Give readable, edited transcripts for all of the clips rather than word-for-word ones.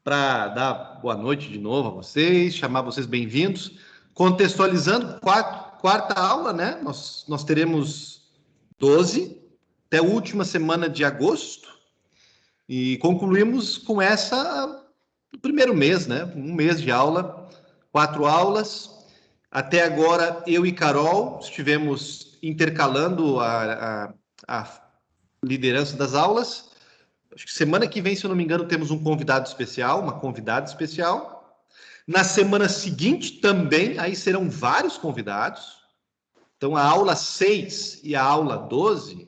para dar boa noite de novo a vocês, chamar vocês bem-vindos. Contextualizando, quarta aula, né? Nós teremos 12 até a última semana de agosto e concluímos com essa no primeiro mês, né? Um mês de aula, 4 aulas. Até agora, eu e Carol estivemos intercalando a liderança das aulas. Acho que semana que vem, se eu não me engano, temos um convidado especial, uma convidada especial. Na semana seguinte também, aí serão vários convidados. Então, a aula 6 e a aula 12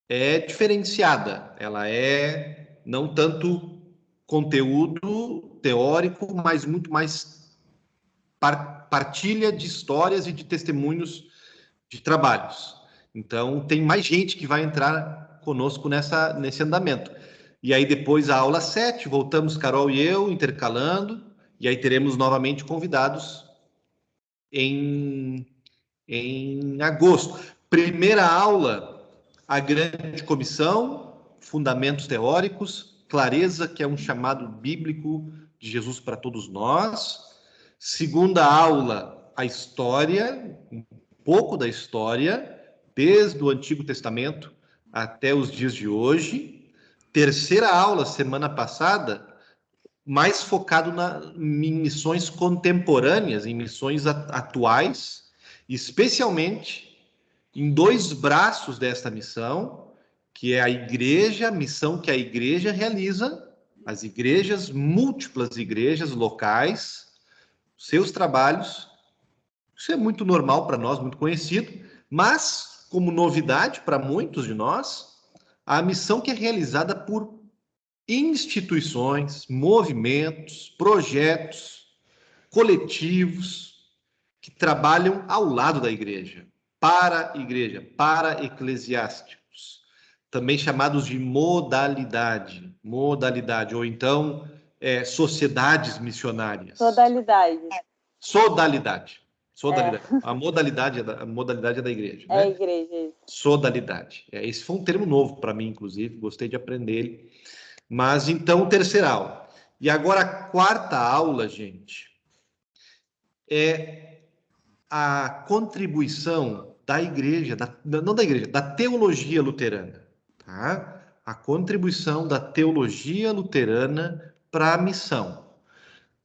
é diferenciada. Ela é não tanto conteúdo teórico, mas muito mais partilha de histórias e de testemunhos de trabalhos. Então, tem mais gente que vai entrar conosco nesse andamento. E aí, depois, a aula 7, voltamos, Carol e eu, intercalando, e aí teremos novamente convidados em agosto. Primeira aula, a grande comissão, fundamentos teóricos, clareza, que é um chamado bíblico de Jesus para todos nós. Segunda aula, a história, um pouco da história, desde o Antigo Testamento até os dias de hoje. Terceira aula, semana passada, mais focado em missões contemporâneas, em missões atuais, especialmente em 2 braços desta missão, que é a igreja, a missão que a igreja realiza, as igrejas, múltiplas igrejas locais, seus trabalhos. Isso é muito normal para nós, muito conhecido, mas, como novidade para muitos de nós, a missão que é realizada por instituições, movimentos, projetos, coletivos que trabalham ao lado da igreja, para eclesiásticos, também chamados de modalidade, ou então sociedades missionárias. Sodalidade. A modalidade é da igreja. É a igreja. Isso. Sodalidade. Esse foi um termo novo para mim, inclusive, gostei de aprender ele. Mas então, terceira aula. E agora a quarta aula, gente, é a contribuição da igreja, não da igreja, da teologia luterana. Tá? A contribuição da teologia luterana para a missão.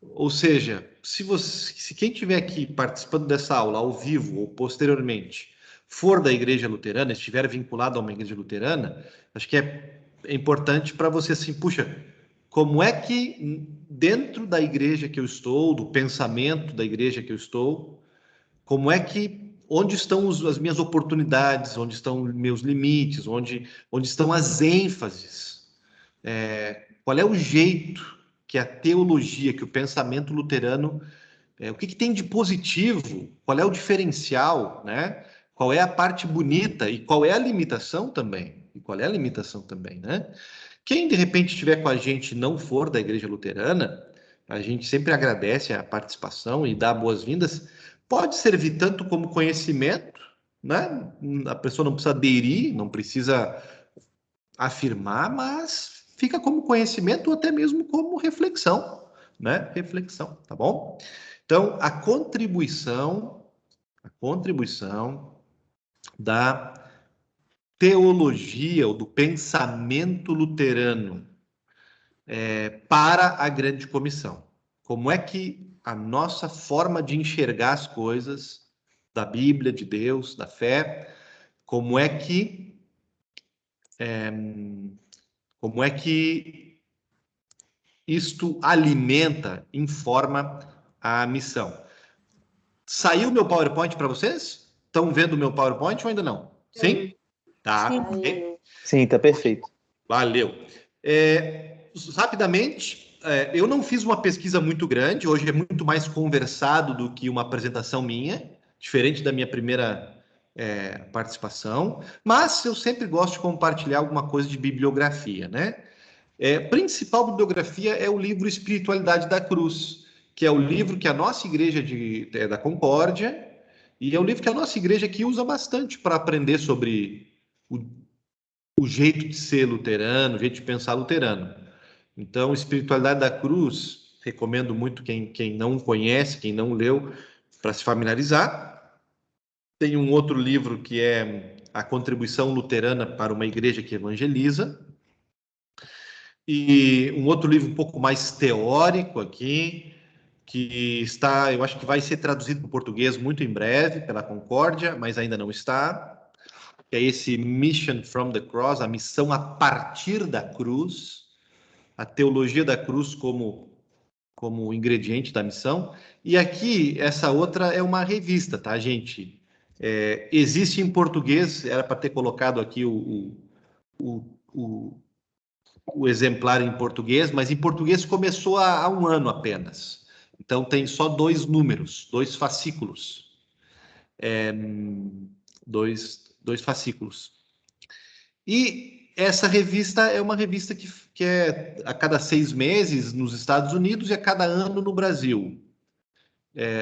Ou seja, se quem estiver aqui participando dessa aula ao vivo ou posteriormente for da igreja luterana, estiver vinculado a uma igreja luterana, acho que é importante para você assim, puxa, como é que dentro da igreja que eu estou, do pensamento da igreja que eu estou, onde estão as minhas oportunidades, onde estão meus limites, onde estão as ênfases, qual é o jeito que a teologia, que o pensamento luterano, o que tem de positivo, qual é o diferencial, né? Qual é a parte bonita e qual é a limitação também, né? Quem de repente estiver com a gente e não for da igreja luterana, a gente sempre agradece a participação e dá boas-vindas. Pode servir tanto como conhecimento, né? A pessoa não precisa aderir, não precisa afirmar, mas fica como conhecimento ou até mesmo como reflexão, né? Reflexão, tá bom? Então, a contribuição da teologia ou do pensamento luterano para a grande comissão. Como é que a nossa forma de enxergar as coisas da Bíblia, de Deus, da fé, como é que isto alimenta, informa a missão. Saiu meu PowerPoint para vocês? Estão vendo o meu PowerPoint ou ainda não? Sim? Tá. Sim, tá perfeito. Valeu. Rapidamente, eu não fiz uma pesquisa muito grande, hoje é muito mais conversado do que uma apresentação minha, diferente da minha primeira participação, mas eu sempre gosto de compartilhar alguma coisa de bibliografia, né? Principal bibliografia é o livro Espiritualidade da Cruz, que é o livro que a nossa igreja da Concórdia, e é o livro que a nossa igreja aqui usa bastante para aprender sobre o jeito de ser luterano, o jeito de pensar luterano. Então, Espiritualidade da Cruz, recomendo muito quem não conhece, quem não leu, para se familiarizar. Tem um outro livro que é A Contribuição Luterana para uma Igreja que Evangeliza. E um outro livro um pouco mais teórico aqui, que está, eu acho que vai ser traduzido para o português muito em breve, pela Concórdia, mas ainda não está. É esse Mission from the Cross, a missão a partir da cruz, a teologia da cruz como ingrediente da missão. E aqui, essa outra é uma revista, tá, gente? Existe em português, era para ter colocado aqui o exemplar em português, mas em português começou há um ano apenas. Então tem só 2 números, 2 fascículos. Dois fascículos. E essa revista é uma revista que é a cada 6 meses nos Estados Unidos e a cada ano no Brasil.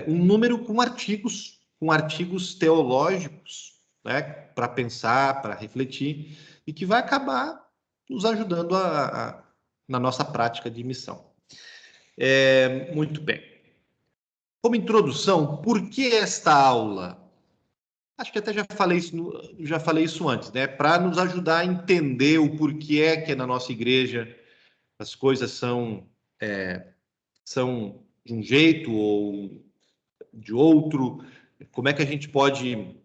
Um número com artigos teológicos, né, para pensar, para refletir, e que vai acabar nos ajudando na nossa prática de missão. Muito bem. Como introdução, por que esta aula? Acho que até já falei isso antes, né? Para nos ajudar a entender o porquê é que na nossa igreja as coisas são de um jeito ou de outro, como é que a gente pode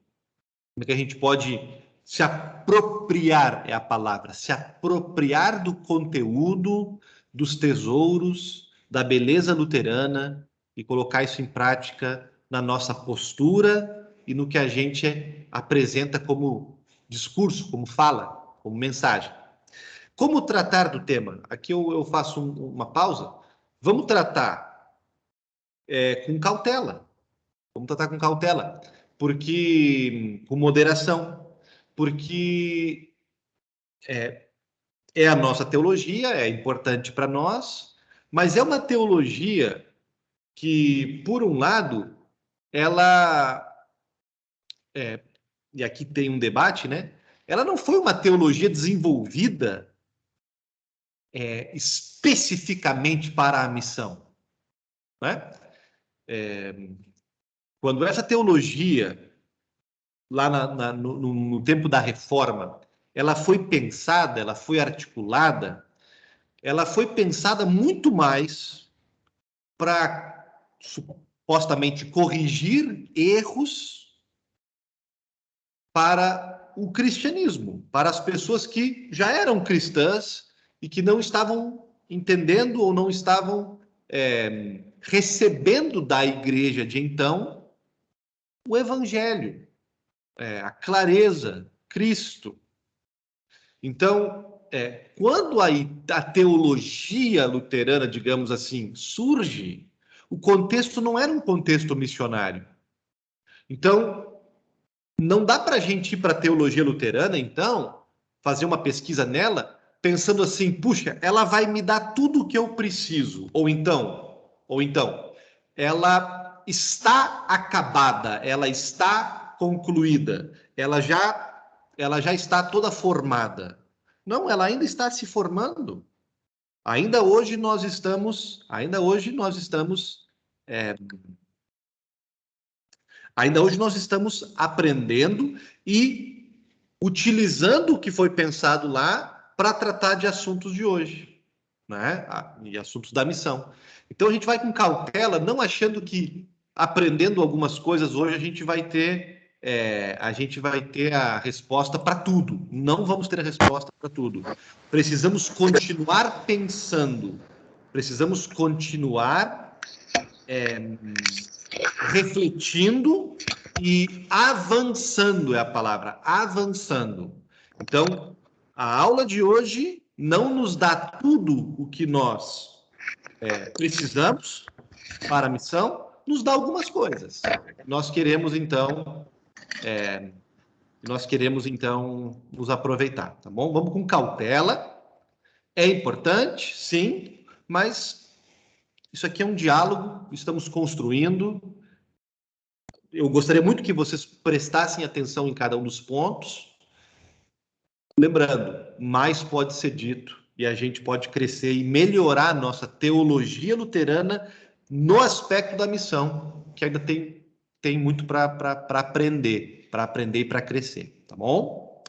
se apropriar, é a palavra, se apropriar do conteúdo, dos tesouros, da beleza luterana e colocar isso em prática na nossa postura e no que a gente apresenta como discurso, como fala, como mensagem. Como tratar do tema? Aqui eu faço uma pausa. Vamos tratar com cautela. Vamos tratar com cautela, porque com moderação, porque é a nossa teologia, é importante para nós, mas é uma teologia que, por um lado, ela e aqui tem um debate, né? Ela não foi uma teologia desenvolvida especificamente para a missão, né? Quando essa teologia lá no tempo da Reforma, ela foi pensada, ela foi articulada, ela foi pensada muito mais para supostamente corrigir erros para o cristianismo, para as pessoas que já eram cristãs e que não estavam entendendo ou não estavam recebendo da igreja de então o evangelho, a clareza, Cristo. Então, quando a teologia luterana, digamos assim, surge, o contexto não era um contexto missionário. Então, não dá para a gente ir para a teologia luterana, então, fazer uma pesquisa nela, pensando assim, puxa, ela vai me dar tudo o que eu preciso. Ou então, ela está acabada, ela está concluída, ela já está toda formada. Não, ela ainda está se formando. Ainda hoje nós estamos aprendendo e utilizando o que foi pensado lá para tratar de assuntos de hoje, né? E assuntos da missão. Então a gente vai com cautela, não achando que aprendendo algumas coisas hoje a gente vai ter a resposta para tudo. Não vamos ter a resposta para tudo. Precisamos continuar pensando, precisamos continuar refletindo e avançando, é a palavra, avançando. Então, a aula de hoje não nos dá tudo o que nós precisamos para a missão, nos dá algumas coisas. Nós queremos, então, nos aproveitar, tá bom? Vamos com cautela. É importante, sim, mas isso aqui é um diálogo, estamos construindo. Eu gostaria muito que vocês prestassem atenção em cada um dos pontos. Lembrando, mais pode ser dito e a gente pode crescer e melhorar a nossa teologia luterana no aspecto da missão, que ainda tem muito para aprender e para crescer, tá bom?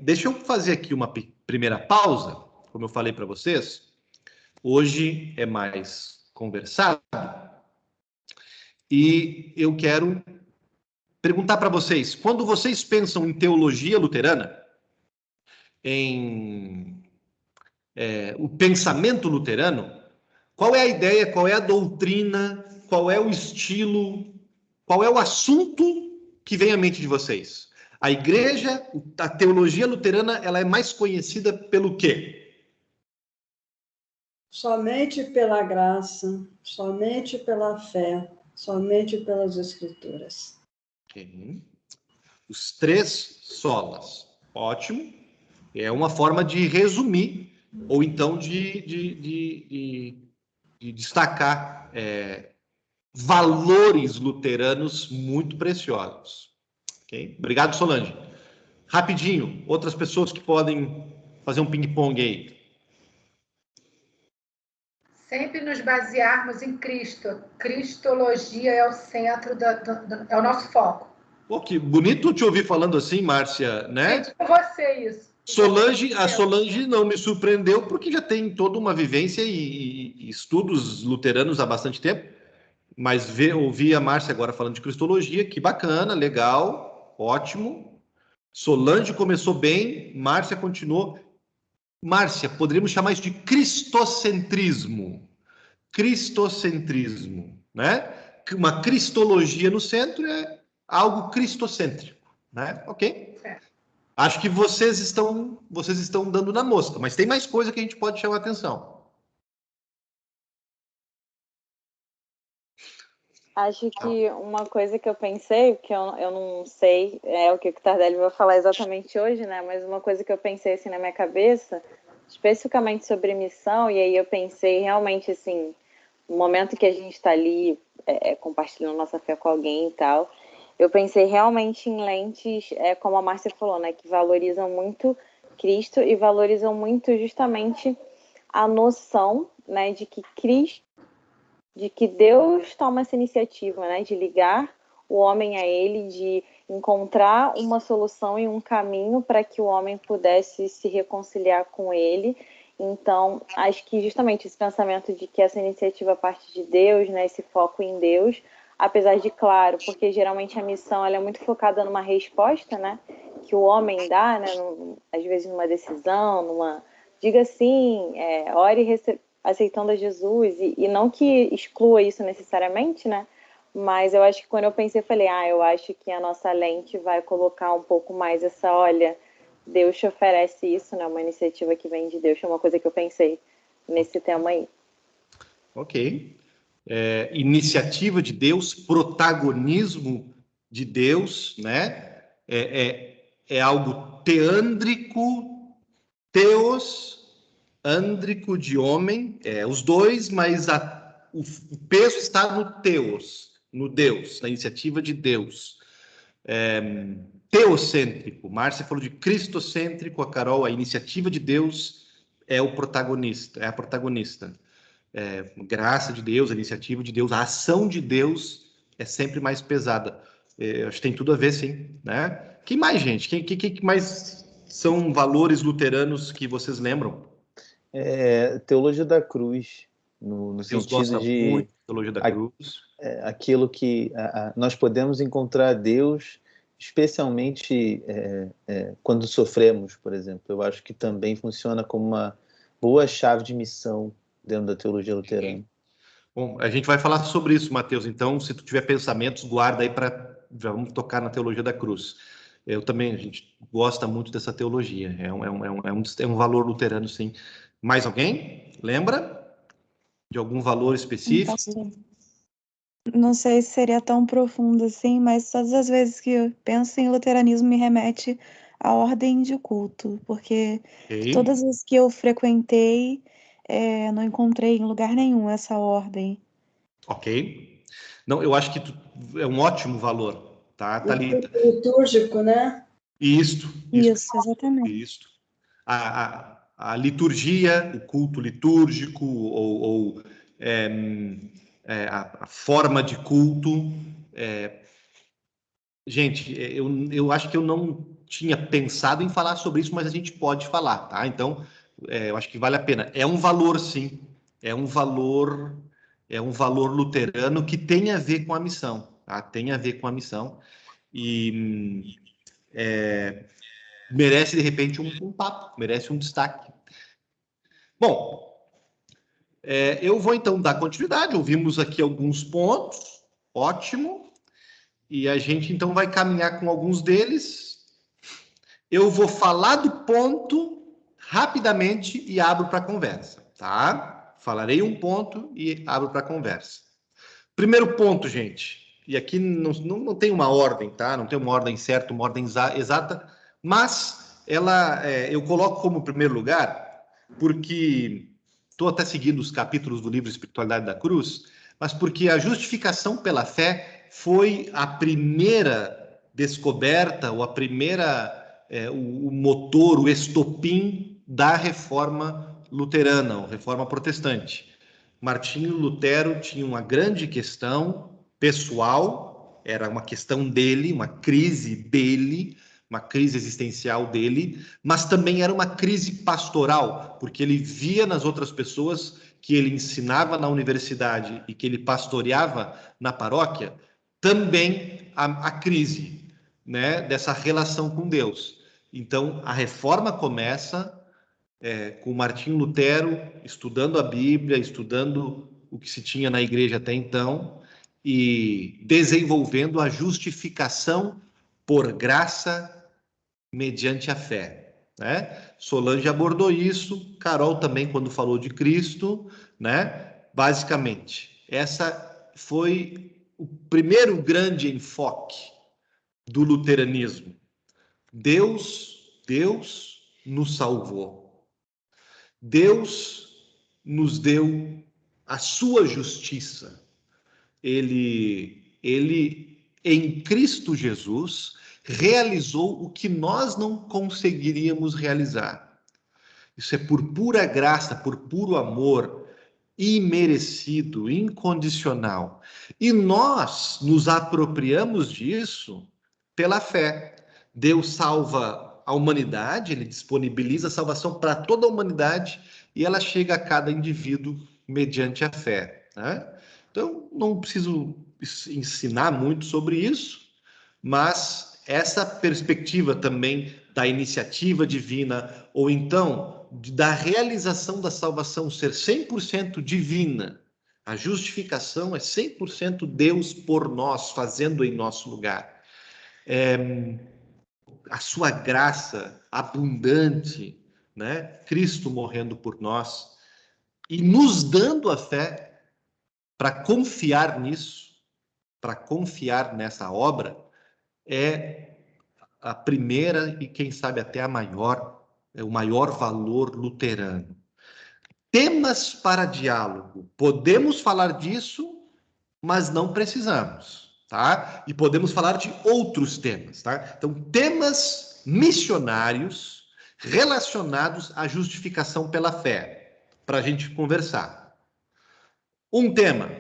Deixa eu fazer aqui uma primeira pausa, como eu falei para vocês. Hoje é mais conversado e eu quero perguntar para vocês, quando vocês pensam em teologia luterana, em o pensamento luterano, qual é a ideia, qual é a doutrina, qual é o estilo, qual é o assunto que vem à mente de vocês? A igreja, a teologia luterana, ela é mais conhecida pelo quê? Somente pela graça, somente pela fé, somente pelas escrituras. Os 3 solas. Ótimo. É uma forma de resumir, ou então de destacar valores luteranos muito preciosos. Okay? Obrigado, Solange. Rapidinho, outras pessoas que podem fazer um ping-pong aí. Sempre nos basearmos em Cristo. Cristologia é o centro, é o nosso foco. Pô, que bonito te ouvir falando assim, Márcia, né? Gente, com você isso. A Solange não me surpreendeu, porque já tem toda uma vivência e estudos luteranos há bastante tempo, mas ouvir a Márcia agora falando de cristologia, que bacana, legal, ótimo. Solange começou bem, Márcia continuou. Márcia, poderíamos chamar isso de cristocentrismo. Cristocentrismo, né? Uma cristologia no centro é algo cristocêntrico, né? Ok? Acho que vocês estão dando na mosca, mas tem mais coisa que a gente pode chamar a atenção. Acho que uma coisa que eu pensei, que eu não sei, é o que o Tardelli vai falar exatamente hoje, né? Mas uma coisa que eu pensei assim na minha cabeça, especificamente sobre missão, e aí eu pensei realmente assim, no momento que a gente está ali compartilhando nossa fé com alguém e tal, eu pensei realmente em lentes, como a Márcia falou, né? Que valorizam muito Cristo e valorizam muito justamente a noção, né? De que Deus toma essa iniciativa, né, de ligar o homem a ele, de encontrar uma solução e um caminho para que o homem pudesse se reconciliar com ele. Então, acho que justamente esse pensamento de que essa iniciativa parte de Deus, né, esse foco em Deus, apesar de, claro, porque geralmente a missão ela é muito focada numa resposta, né, que o homem dá, né, às vezes numa decisão, diga sim, ore e receba, aceitando a Jesus, e não que exclua isso necessariamente, né? Mas eu acho que quando eu pensei, eu falei, eu acho que a nossa lente vai colocar um pouco mais olha, Deus te oferece isso, né? Uma iniciativa que vem de Deus, é uma coisa que eu pensei nesse tema aí. Ok. Iniciativa de Deus, protagonismo de Deus, né? É algo teândrico, teos, ândrico de homem, os dois, mas o peso está no teos, no Deus, na iniciativa de Deus. Teocêntrico, Márcia falou de cristocêntrico, a Carol, a iniciativa de Deus é o protagonista, é a protagonista. Graça de Deus, a iniciativa de Deus, a ação de Deus é sempre mais pesada. Acho que tem tudo a ver, sim, né? Que mais, gente? Que mais são valores luteranos que vocês lembram? Teologia da cruz, no Deus sentido gosta de muito da teologia da cruz. Aquilo que nós podemos encontrar Deus, especialmente quando sofremos, por exemplo. Eu acho que também funciona como uma boa chave de missão dentro da teologia luterana. Bom, a gente vai falar sobre isso, Mateus. Então, se tu tiver pensamentos, guarda aí já vamos tocar na teologia da cruz. Eu também, a gente gosta muito dessa teologia. É um valor luterano, sim. Mais alguém? Lembra de algum valor específico? Não sei se seria tão profundo assim, mas todas as vezes que eu penso em luteranismo me remete à ordem de culto, porque todas as vezes que eu frequentei, não encontrei em lugar nenhum essa ordem. Ok. Não, eu acho que é um ótimo valor, tá, Thalita? Litúrgico, né? Isso, Isso, exatamente. Isso. A a liturgia, o culto litúrgico ou a forma de culto. Gente, eu acho que eu não tinha pensado em falar sobre isso, mas a gente pode falar, tá? Então, eu acho que vale a pena. É um valor, sim. É um valor luterano que tem a ver com a missão, tá? Tem a ver com a missão e merece, de repente, um papo, merece um destaque. Bom, eu vou, então, dar continuidade. Ouvimos aqui alguns pontos. Ótimo. E a gente, então, vai caminhar com alguns deles. Eu vou falar do ponto rapidamente e abro para conversa, tá? Falarei um ponto e abro para conversa. Primeiro ponto, gente, e aqui não tem uma ordem, tá? Não tem uma ordem certa, uma ordem exata, mas eu coloco como primeiro lugar, porque estou até seguindo os capítulos do livro Espiritualidade da Cruz, mas porque a justificação pela fé foi a primeira descoberta, ou a primeira, o motor, o estopim da reforma luterana, ou reforma protestante. Martinho Lutero tinha uma grande questão pessoal, era uma questão dele, uma crise dele, uma crise existencial dele, mas também era uma crise pastoral, porque ele via nas outras pessoas que ele ensinava na universidade e que ele pastoreava na paróquia, também a crise, né, dessa relação com Deus. Então, a reforma começa com Martinho Lutero estudando a Bíblia, estudando o que se tinha na igreja até então e desenvolvendo a justificação por graça mediante a fé, né? Solange abordou isso, Carol também quando falou de Cristo, né? Basicamente, essa foi o primeiro grande enfoque do luteranismo. Deus nos salvou. Deus nos deu a sua justiça. Ele em Cristo Jesus realizou o que nós não conseguiríamos realizar. Isso é por pura graça, por puro amor, imerecido, incondicional. E nós nos apropriamos disso pela fé. Deus salva a humanidade, ele disponibiliza a salvação para toda a humanidade e ela chega a cada indivíduo mediante a fé, né? Então, não preciso ensinar muito sobre isso, mas essa perspectiva também da iniciativa divina, ou então da realização da salvação ser 100% divina, a justificação é 100% Deus por nós, fazendo em nosso lugar. A sua graça abundante, né? Cristo morrendo por nós e nos dando a fé para confiar nisso, para confiar nessa obra, é a primeira e quem sabe até a maior, o maior valor luterano. Temas para diálogo. Podemos falar disso, mas não precisamos, tá? E podemos falar de outros temas, tá? Então, temas missionários relacionados à justificação pela fé, para a gente conversar. Um tema,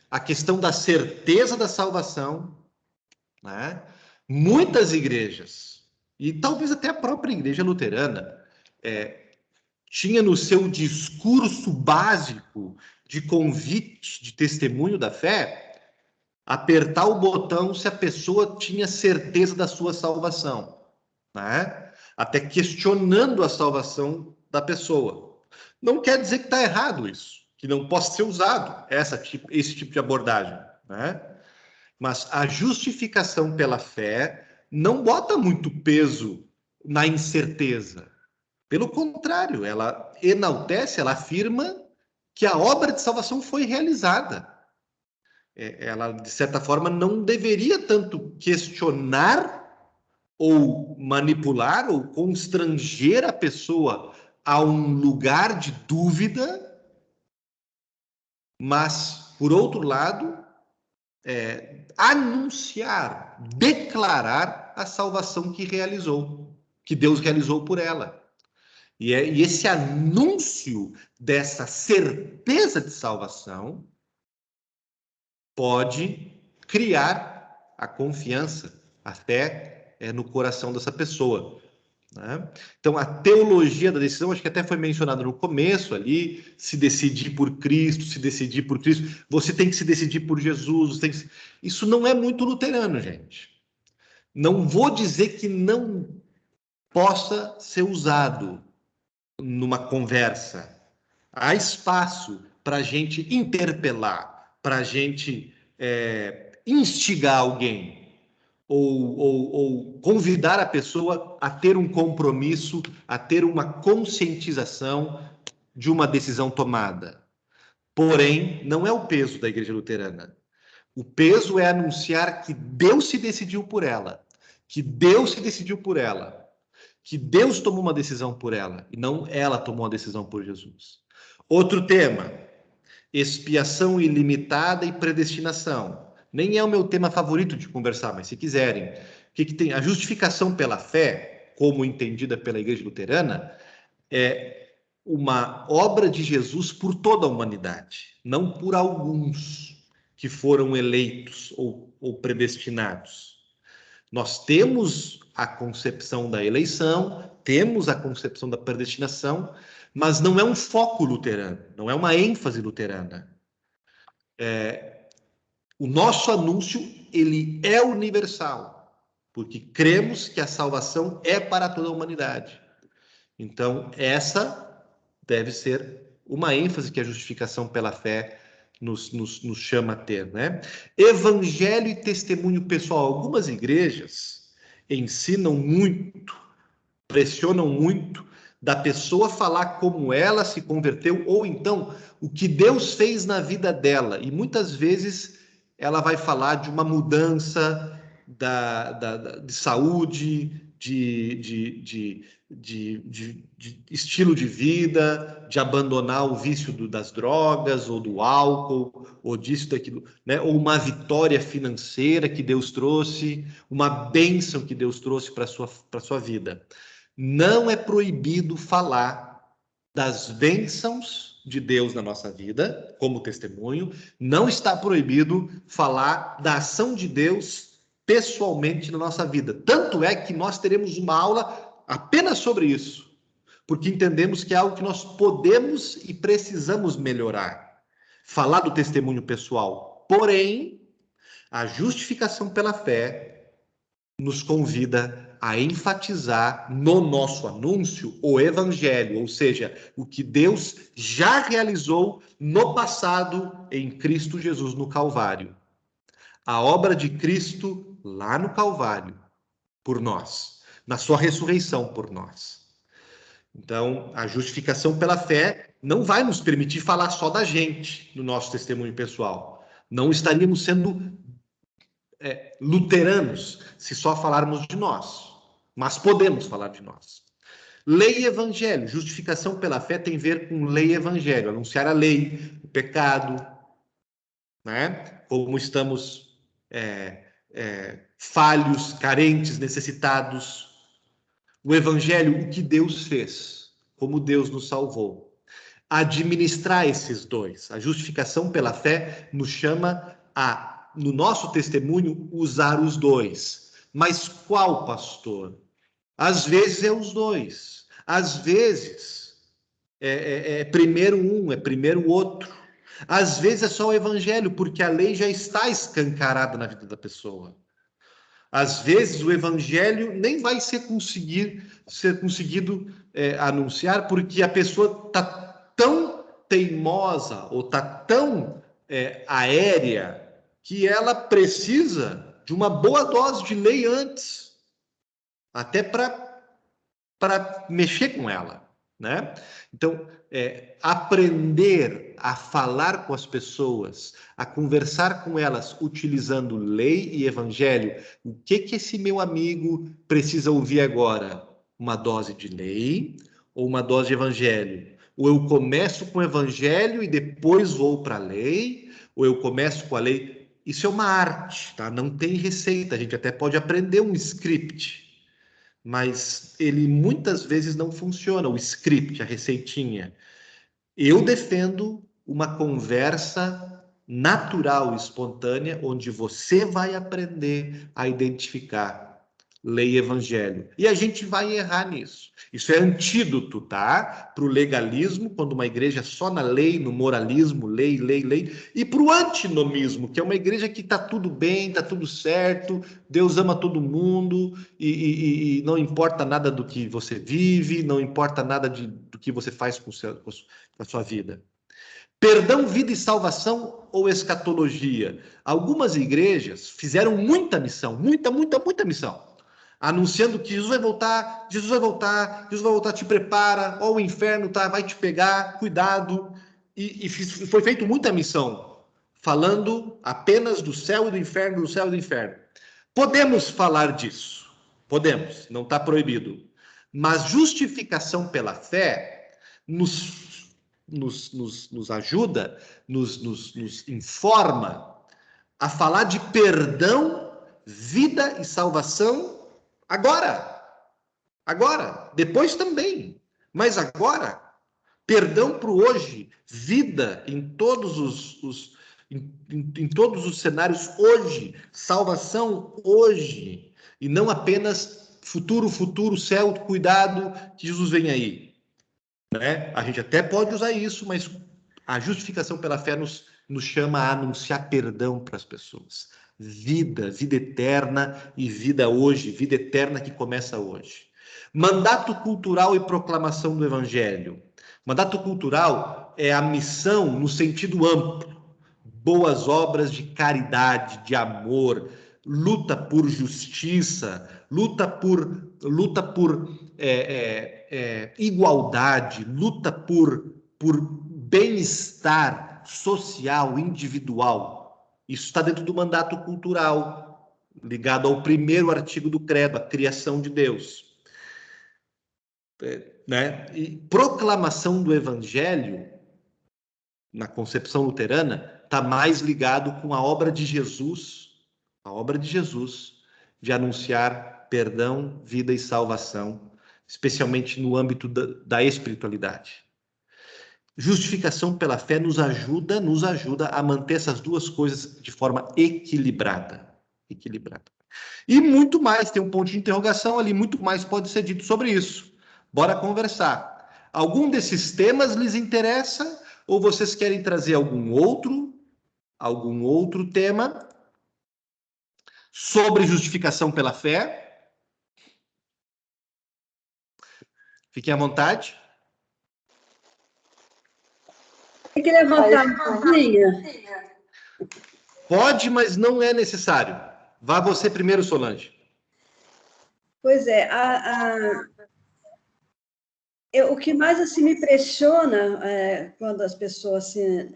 a questão da certeza da salvação, né? Muitas igrejas, e talvez até a própria igreja luterana, tinha no seu discurso básico de convite, de testemunho da fé, apertar o botão se a pessoa tinha certeza da sua salvação, né? Até questionando a salvação da pessoa. Não quer dizer que está errado isso, que não possa ser usado esse tipo de abordagem, né? Mas a justificação pela fé não bota muito peso na incerteza. Pelo contrário, ela enaltece, ela afirma que a obra de salvação foi realizada. Ela, de certa forma, não deveria tanto questionar ou manipular ou constranger a pessoa a um lugar de dúvida, mas, por outro lado, anunciar, declarar a salvação que Deus realizou por ela. E esse anúncio dessa certeza de salvação pode criar a confiança, a fé no coração dessa pessoa, né? Então, a teologia da decisão, acho que até foi mencionado no começo ali, se decidir por Cristo, você tem que se decidir por Jesus, isso não é muito luterano, gente. Não vou dizer que não possa ser usado numa conversa. Há espaço para a gente interpelar, para a gente instigar alguém, ou convidar a pessoa a ter um compromisso, a ter uma conscientização de uma decisão tomada. Porém, não é o peso da Igreja Luterana. O peso é anunciar que Deus se decidiu por ela, que Deus se decidiu por ela, que Deus tomou uma decisão por ela, e não ela tomou uma decisão por Jesus. Outro tema, expiação ilimitada e predestinação. Nem é o meu tema favorito de conversar, mas se quiserem. O que tem? A justificação pela fé, como entendida pela Igreja Luterana, é uma obra de Jesus por toda a humanidade, não por alguns que foram eleitos ou predestinados. Nós temos a concepção da eleição, temos a concepção da predestinação, mas não é um foco luterano, não é uma ênfase luterana. O nosso anúncio, ele é universal, porque cremos que a salvação é para toda a humanidade. Então, essa deve ser uma ênfase que a justificação pela fé nos chama a ter, né? Evangelho e testemunho pessoal. Algumas igrejas ensinam muito, pressionam muito da pessoa falar como ela se converteu, ou então o que Deus fez na vida dela. E muitas vezes ela vai falar de uma mudança de saúde, de estilo de vida, de abandonar o vício das drogas, ou do álcool, ou disso, daquilo, né? Ou uma vitória financeira que Deus trouxe, uma bênção que Deus trouxe para a sua vida. Não é proibido falar das bênçãos de Deus na nossa vida, como testemunho. Não está proibido falar da ação de Deus pessoalmente na nossa vida. Tanto é que nós teremos uma aula apenas sobre isso, porque entendemos que é algo que nós podemos e precisamos melhorar. Falar do testemunho pessoal. Porém, a justificação pela fé nos convida a enfatizar no nosso anúncio o evangelho, ou seja, o que Deus já realizou no passado em Cristo Jesus no Calvário. A obra de Cristo lá no Calvário, por nós, na sua ressurreição por nós. Então, a justificação pela fé não vai nos permitir falar só da gente no nosso testemunho pessoal. Não estaríamos sendo luteranos se só falarmos de nós, mas podemos falar de nós. Lei e evangelho. Justificação pela fé tem a ver com lei e evangelho, anunciar a lei, o pecado, né? Como estamos falhos, carentes, necessitados. O evangelho, o que Deus fez, como Deus nos salvou. Administrar esses dois. A justificação pela fé nos chama a, no nosso testemunho, usar os dois. Mas qual, pastor? Às vezes é os dois. Às vezes é primeiro um, é primeiro o outro. Às vezes é só o evangelho, porque a lei já está escancarada na vida da pessoa. Às vezes o evangelho nem vai ser conseguido anunciar, porque a pessoa está tão teimosa ou está tão aérea que ela precisa de uma boa dose de lei antes, até para mexer com ela, né? Então, aprender a falar com as pessoas, a conversar com elas utilizando lei e evangelho. O que esse meu amigo precisa ouvir agora? Uma dose de lei ou uma dose de evangelho? Ou eu começo com o evangelho e depois vou para a lei? Ou eu começo com a lei? Isso é uma arte, tá? Não tem receita. A gente até pode aprender um script, mas ele muitas vezes não funciona, o script, a receitinha. Eu defendo uma conversa natural e espontânea, onde você vai aprender a identificar lei e evangelho. E a gente vai errar nisso. Isso é antídoto, tá? Para o legalismo, quando uma igreja é só na lei, no moralismo, lei, lei, lei, e para o antinomismo, que é uma igreja que está tudo bem, está tudo certo, Deus ama todo mundo, e não importa nada do que você vive, não importa nada do que você faz com a sua vida. Perdão, vida e salvação ou escatologia? Algumas igrejas fizeram muita missão, muita missão, anunciando que Jesus vai voltar, Jesus vai voltar, Jesus vai voltar, te prepara, ó, o inferno vai te pegar, cuidado. E foi feito muita missão, falando apenas do céu e do inferno, do céu e do inferno. Podemos falar disso, podemos, não está proibido. Mas justificação pela fé nos ajuda, nos informa a falar de perdão, vida e salvação agora. Depois também, mas agora. Perdão para o hoje, vida em todos em todos os cenários hoje, salvação hoje, e não apenas futuro, céu, cuidado, que Jesus vem aí. Né? A gente até pode usar isso, mas a justificação pela fé nos chama a anunciar perdão para as pessoas. Vida eterna e vida hoje, vida eterna que começa hoje. Mandato cultural e proclamação do evangelho. Mandato cultural é a missão no sentido amplo. Boas obras de caridade, de amor, luta por justiça, luta por igualdade, luta por bem-estar social, individual. Isso está dentro do mandato cultural, ligado ao primeiro artigo do credo, a criação de Deus. Né? E proclamação do evangelho, na concepção luterana, está mais ligado com a obra de Jesus, de anunciar perdão, vida e salvação, especialmente no âmbito da espiritualidade. Justificação pela fé nos ajuda a manter essas duas coisas de forma equilibrada. E muito mais, tem um ponto de interrogação ali, muito mais pode ser dito sobre isso. Bora conversar. Algum desses temas lhes interessa? Ou vocês querem trazer algum outro tema sobre justificação pela fé? Fiquem à vontade. Tem que levantar a mãozinha. Pode, mas não é necessário. Vá você primeiro, Solange. Pois é, o que mais assim me impressiona quando as pessoas assim,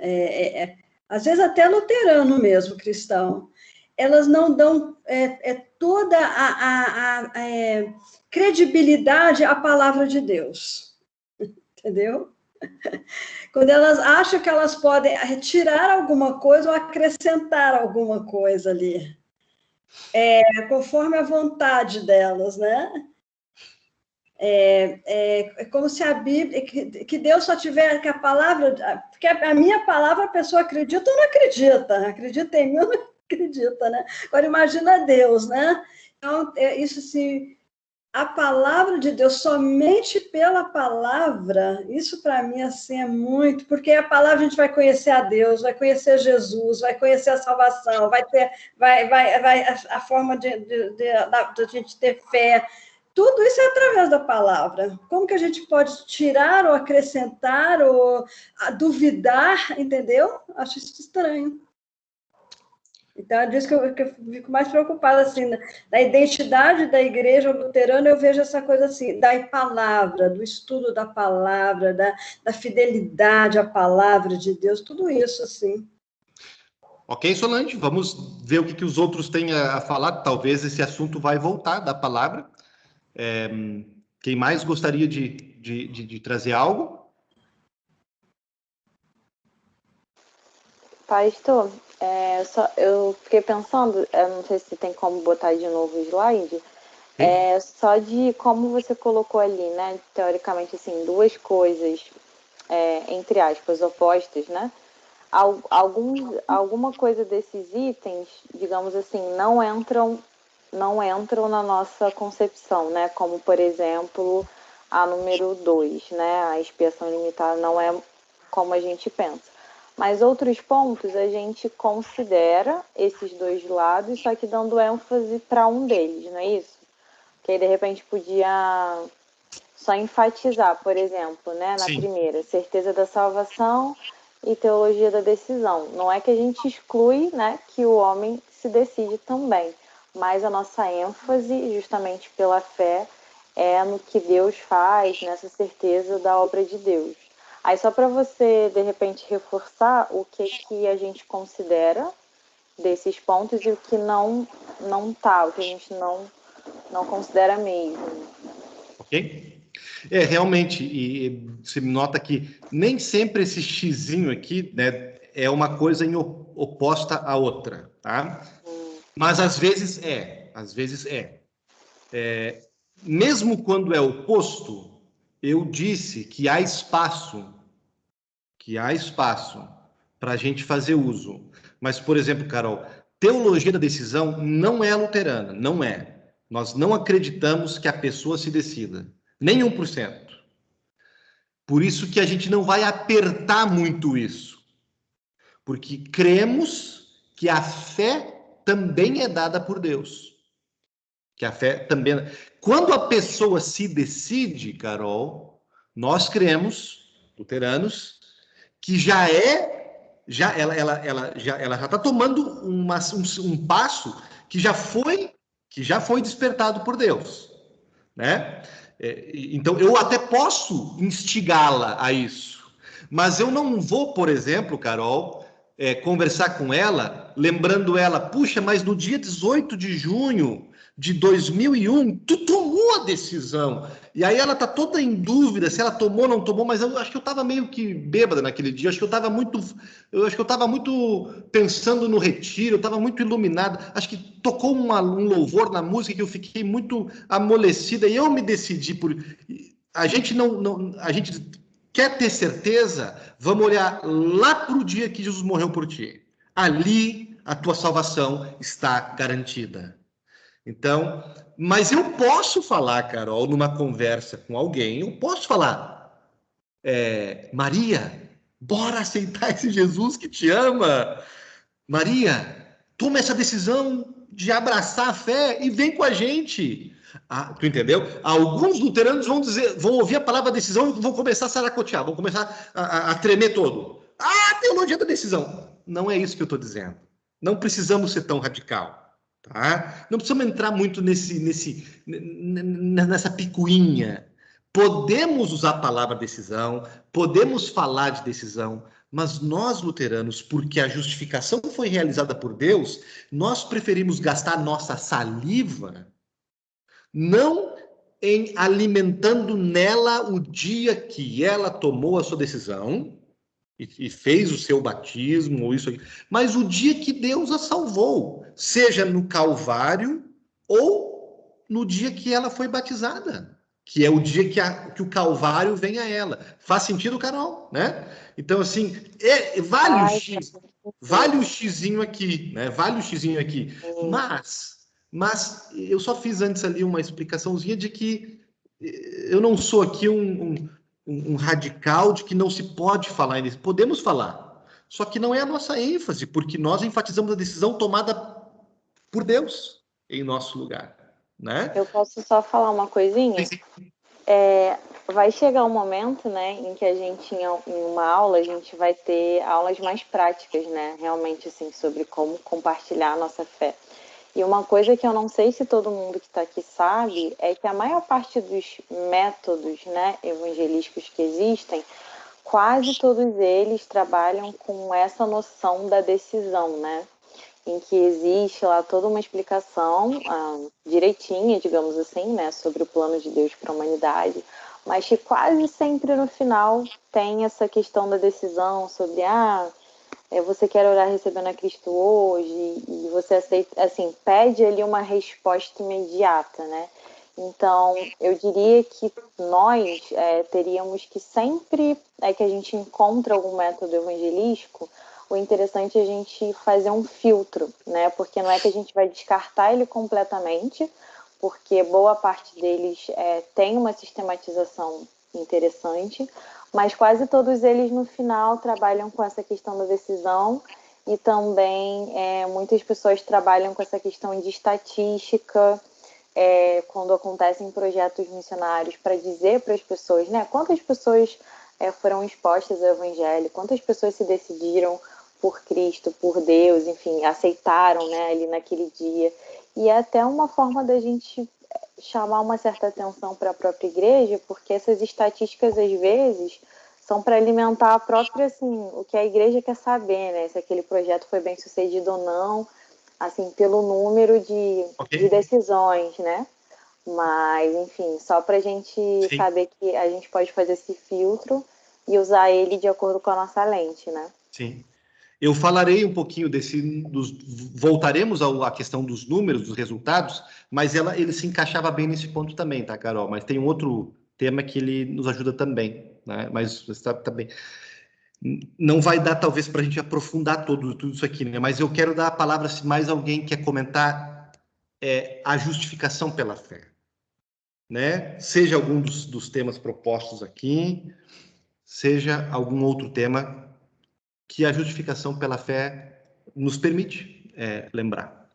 às vezes até luterano mesmo, cristão, elas não dão toda a credibilidade à palavra de Deus, entendeu? Quando elas acham que elas podem retirar alguma coisa ou acrescentar alguma coisa ali, conforme a vontade delas, né? É como se a Bíblia, que Deus só tiver, que a palavra, porque a minha palavra a pessoa acredita ou não acredita, acredita em mim ou não acredita, né? Agora imagina Deus, né? Então, isso assim, a palavra de Deus, somente pela palavra, isso para mim assim é muito, porque a palavra a gente vai conhecer a Deus, vai conhecer Jesus, vai conhecer a salvação, vai ter a forma de a gente ter fé. Tudo isso é através da palavra. Como que a gente pode tirar ou acrescentar ou duvidar, entendeu? Acho isso estranho. Então, é disso que eu fico mais preocupada, assim, da identidade da igreja luterana, eu vejo essa coisa assim, da palavra, do estudo da palavra, da fidelidade à palavra de Deus, tudo isso, assim. Ok, Solange, vamos ver o que os outros têm a falar. Talvez esse assunto vai voltar da palavra. Quem mais gostaria de trazer algo? Pastor, eu fiquei pensando, eu não sei se tem como botar de novo o slide, Só de como você colocou ali, né, teoricamente, assim, duas coisas, entre aspas, opostas, né? Alguma coisa desses itens, digamos assim, não entram na nossa concepção, né? Como, por exemplo, a número 2, né? A expiação limitada não é como a gente pensa. Mas outros pontos a gente considera esses dois lados, só que dando ênfase para um deles, não é isso? Que aí, de repente, podia só enfatizar, por exemplo, né, na primeira, certeza da salvação e teologia da decisão. Não é que a gente exclui, né, que o homem se decide também, mas a nossa ênfase, justamente pela fé, é no que Deus faz, nessa certeza da obra de Deus. Aí, só para você, de repente, reforçar o que a gente considera desses pontos e o que não tá, o que a gente não considera mesmo. Ok? Realmente, e você nota que nem sempre esse xizinho aqui, né, é uma coisa oposta à outra, tá? Mas às vezes mesmo quando é oposto, eu disse que há espaço para a gente fazer uso. Mas, por exemplo, Carol, teologia da decisão não é luterana, não é. Nós não acreditamos que a pessoa se decida, nem 1%. Por isso que a gente não vai apertar muito isso, porque cremos que a fé também é dada por Deus. Que a fé também. Quando a pessoa se decide, Carol, nós cremos, luteranos, que ela já está tomando um passo que já foi despertado por Deus, né? Então eu até posso instigá-la a isso, mas eu não vou, por exemplo, Carol, conversar com ela, lembrando ela, puxa, mas no dia 18 de junho de 2001, tu tomou a decisão. E aí ela tá toda em dúvida se ela tomou ou não tomou, mas eu acho que eu estava meio que bêbada naquele dia, eu acho que eu estava muito pensando no retiro, eu estava muito iluminado, acho que tocou um louvor na música que eu fiquei muito amolecida e eu me decidi por... A gente a gente quer ter certeza? Vamos olhar lá para o dia que Jesus morreu por ti. Ali a tua salvação está garantida. Então, mas eu posso falar, Carol, numa conversa com alguém, eu posso falar, Maria, bora aceitar esse Jesus que te ama. Maria, toma essa decisão de abraçar a fé e vem com a gente. Tu entendeu? Alguns luteranos vão ouvir a palavra decisão e vão começar a saracotear, vão começar a tremer todo. Teologia da decisão. Não é isso que eu estou dizendo. Não precisamos ser tão radical. Tá? Não precisamos entrar muito nessa picuinha. Podemos usar a palavra decisão, podemos falar de decisão, mas nós, luteranos, porque a justificação foi realizada por Deus, nós preferimos gastar nossa saliva não em alimentando nela o dia que ela tomou a sua decisão e fez o seu batismo, ou isso aqui, mas o dia que Deus a salvou, seja no Calvário ou no dia que ela foi batizada, que é o dia que o Calvário vem a ela. Faz sentido, Carol? Né? Então, assim, vale o xizinho aqui, né? Vale o xizinho aqui. Mas eu só fiz antes ali uma explicaçãozinha de que eu não sou aqui um radical de que não se pode falar nisso. Podemos falar, só que não é a nossa ênfase, porque nós enfatizamos a decisão tomada por Deus em nosso lugar, né? Eu posso só falar uma coisinha? Sim. Vai chegar um momento, né, em que a gente, em uma aula, a gente vai ter aulas mais práticas, né, realmente, assim, sobre como compartilhar a nossa fé. E uma coisa que eu não sei se todo mundo que está aqui sabe é que a maior parte dos métodos, né, evangelísticos que existem, quase todos eles trabalham com essa noção da decisão, né? Em que existe lá toda uma explicação direitinha, digamos assim, né, sobre o plano de Deus para a humanidade, mas que quase sempre no final tem essa questão da decisão sobre você quer orar recebendo a Cristo hoje, e você aceita, assim, pede ali uma resposta imediata, né? Então, eu diria que nós teríamos que sempre que a gente encontra algum método evangelístico, o interessante é a gente fazer um filtro, né? Porque não é que a gente vai descartar ele completamente, porque boa parte deles tem uma sistematização interessante, mas quase todos eles, no final, trabalham com essa questão da decisão, e também muitas pessoas trabalham com essa questão de estatística, quando acontecem projetos missionários, para dizer para as pessoas, né, quantas pessoas foram expostas ao Evangelho, quantas pessoas se decidiram por Cristo, por Deus, enfim, aceitaram, né, ali naquele dia. E é até uma forma da gente chamar uma certa atenção para a própria igreja, porque essas estatísticas, às vezes, são para alimentar a própria, assim, o que a igreja quer saber, né, se aquele projeto foi bem sucedido ou não, assim, pelo número de decisões, né? Mas, enfim, só para a gente saber que a gente pode fazer esse filtro e usar ele de acordo com a nossa lente, né? Sim. Eu falarei um pouquinho voltaremos à questão dos números, dos resultados, mas ele se encaixava bem nesse ponto também, tá, Carol? Mas tem um outro tema que ele nos ajuda também, né? Mas está bem. Não vai dar, talvez, para a gente aprofundar tudo isso aqui, né? Mas eu quero dar a palavra se mais alguém quer comentar a justificação pela fé, né? Seja algum dos temas propostos aqui, seja algum outro tema que a justificação pela fé nos permite lembrar.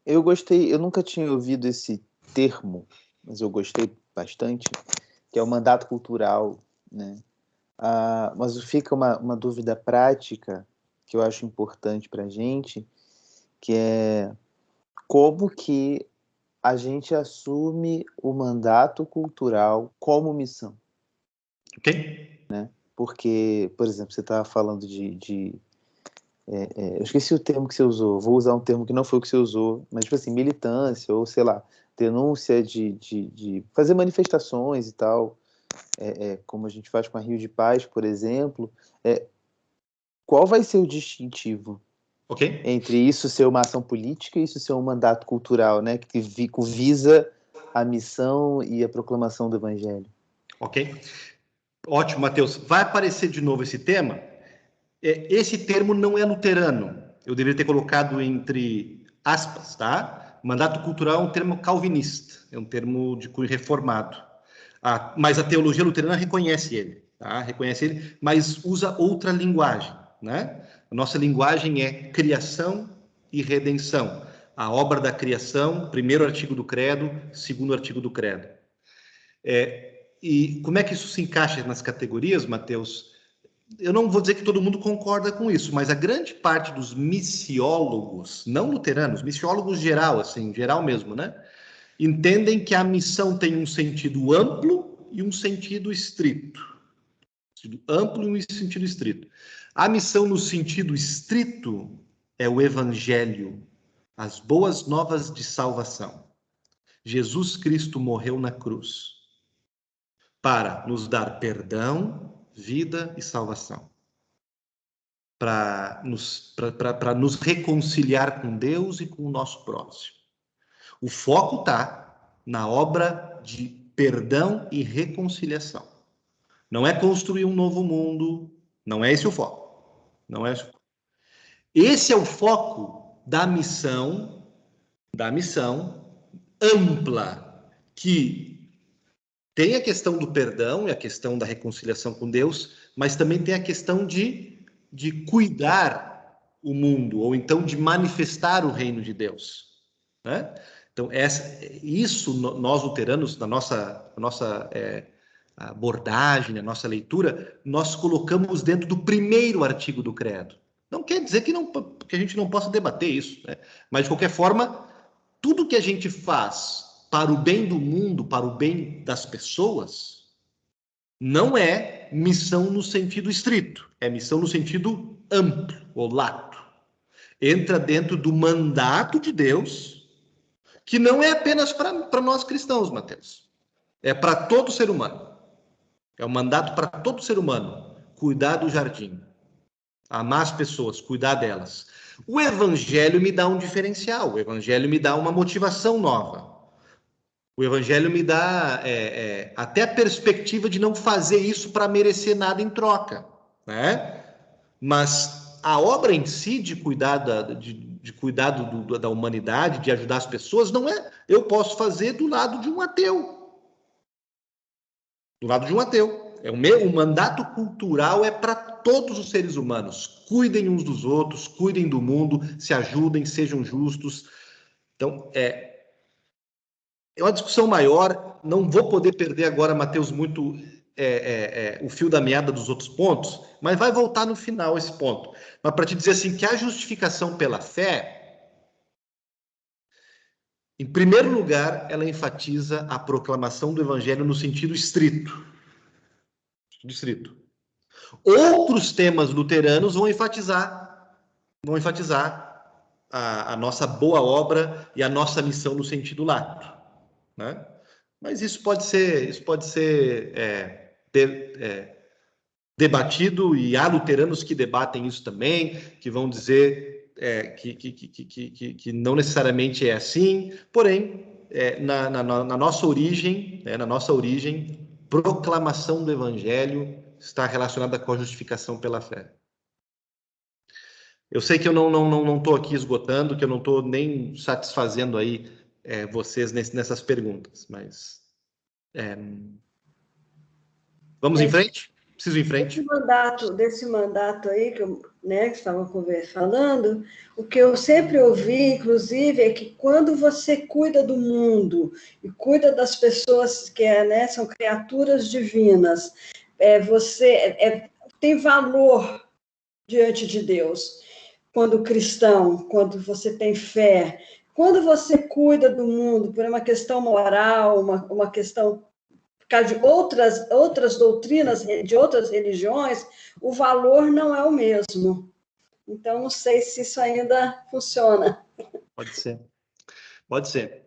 Eu gostei, eu nunca tinha ouvido esse termo, mas eu gostei bastante, que é o mandato cultural, né? Mas fica uma dúvida prática que eu acho importante para a gente, que é como que a gente assume o mandato cultural como missão. Ok? Né? Porque, por exemplo, você estava falando eu esqueci o termo que você usou, vou usar um termo que não foi o que você usou, mas tipo assim, militância, ou sei lá, denúncia de fazer manifestações e tal, como a gente faz com a Rio de Paz, por exemplo. Qual vai ser o distintivo entre isso ser uma ação política e isso ser um mandato cultural, né, que visa a missão e a proclamação do Evangelho? Ok. Ótimo, Matheus. Vai aparecer de novo esse tema. Esse termo não é luterano. Eu deveria ter colocado entre aspas, tá? Mandato cultural é um termo calvinista, é um termo de cunho reformado. Mas a teologia luterana reconhece ele, tá? Reconhece ele, mas usa outra linguagem, né? A nossa linguagem é criação e redenção. A obra da criação, primeiro artigo do credo, segundo artigo do credo. E como é que isso se encaixa nas categorias, Matheus? Eu não vou dizer que todo mundo concorda com isso, mas a grande parte dos missiólogos, não luteranos, missiólogos geral, assim, geral mesmo, né? Entendem que a missão tem um sentido amplo e um sentido estrito. Sentido amplo e um sentido estrito. A missão no sentido estrito é o evangelho, as boas novas de salvação. Jesus Cristo morreu na cruz para nos dar perdão, vida e salvação. Para nos reconciliar com Deus e com o nosso próximo. O foco está na obra de perdão e reconciliação. Não é construir um novo mundo, não é esse o foco. Não é esse o foco. Esse é o foco da missão ampla, que tem a questão do perdão e a questão da reconciliação com Deus, mas também tem a questão de cuidar o mundo, ou então de manifestar o reino de Deus, né? Então, nós luteranos, na nossa abordagem, na nossa leitura, nós colocamos dentro do primeiro artigo do credo. Não quer dizer que a gente não possa debater isso, né? Mas, de qualquer forma, tudo que a gente faz para o bem do mundo, para o bem das pessoas, não é missão no sentido estrito, é missão no sentido amplo, ou lato. Entra dentro do mandato de Deus, que não é apenas para nós cristãos, Mateus. É para todo ser humano. É um mandato para todo ser humano. Cuidar do jardim. Amar as pessoas, cuidar delas. O evangelho me dá um diferencial. O evangelho me dá uma motivação nova. O evangelho me dá até a perspectiva de não fazer isso para merecer nada em troca, né? Mas a obra em si de cuidar da humanidade, de ajudar as pessoas, não é eu posso fazer do lado de um ateu. Do lado de um ateu. O mandato cultural é para todos os seres humanos. Cuidem uns dos outros, cuidem do mundo, se ajudem, sejam justos. Então, é uma discussão maior. Não vou poder perder agora, Mateus, muito o fio da meada dos outros pontos, mas vai voltar no final esse ponto. Mas para te dizer assim, que a justificação pela fé, em primeiro lugar, ela enfatiza a proclamação do evangelho no sentido estrito. Outros temas luteranos vão enfatizar a nossa boa obra e a nossa missão no sentido lato, né? Mas isso pode ser debatido, e há luteranos que debatem isso também, que vão dizer que não necessariamente é assim, porém, na nossa origem, proclamação do evangelho está relacionada com a justificação pela fé. Eu sei que eu não estou aqui esgotando, que eu não estou nem satisfazendo aí vocês nessas perguntas, mas vamos em frente? Preciso ir em frente. Desse mandato aí que estava falando, o que eu sempre ouvi, inclusive, é que quando você cuida do mundo e cuida das pessoas que são criaturas divinas, você tem valor diante de Deus. Quando cristão, quando você tem fé, quando você cuida do mundo por uma questão moral, uma questão por causa de outras doutrinas, de outras religiões, o valor não é o mesmo. Então, não sei se isso ainda funciona. Pode ser. Pode ser.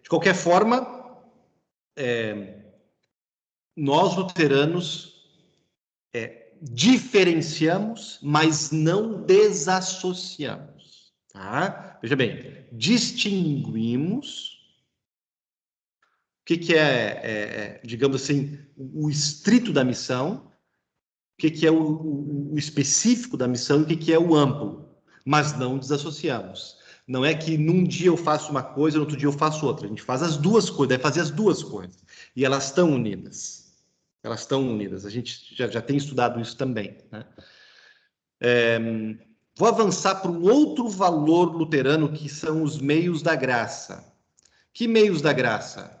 De qualquer forma, nós luteranos diferenciamos, mas não desassociamos. Tá? Veja bem, distinguimos o que é, digamos assim, o estrito da missão, o que é o específico da missão e o que é o amplo, mas não desassociamos. Não é que num dia eu faço uma coisa, no outro dia eu faço outra. A gente faz as duas coisas, deve fazer as duas coisas. E elas estão unidas. A gente já tem estudado isso também, né? Vou avançar para um outro valor luterano, que são os meios da graça. Que meios da graça?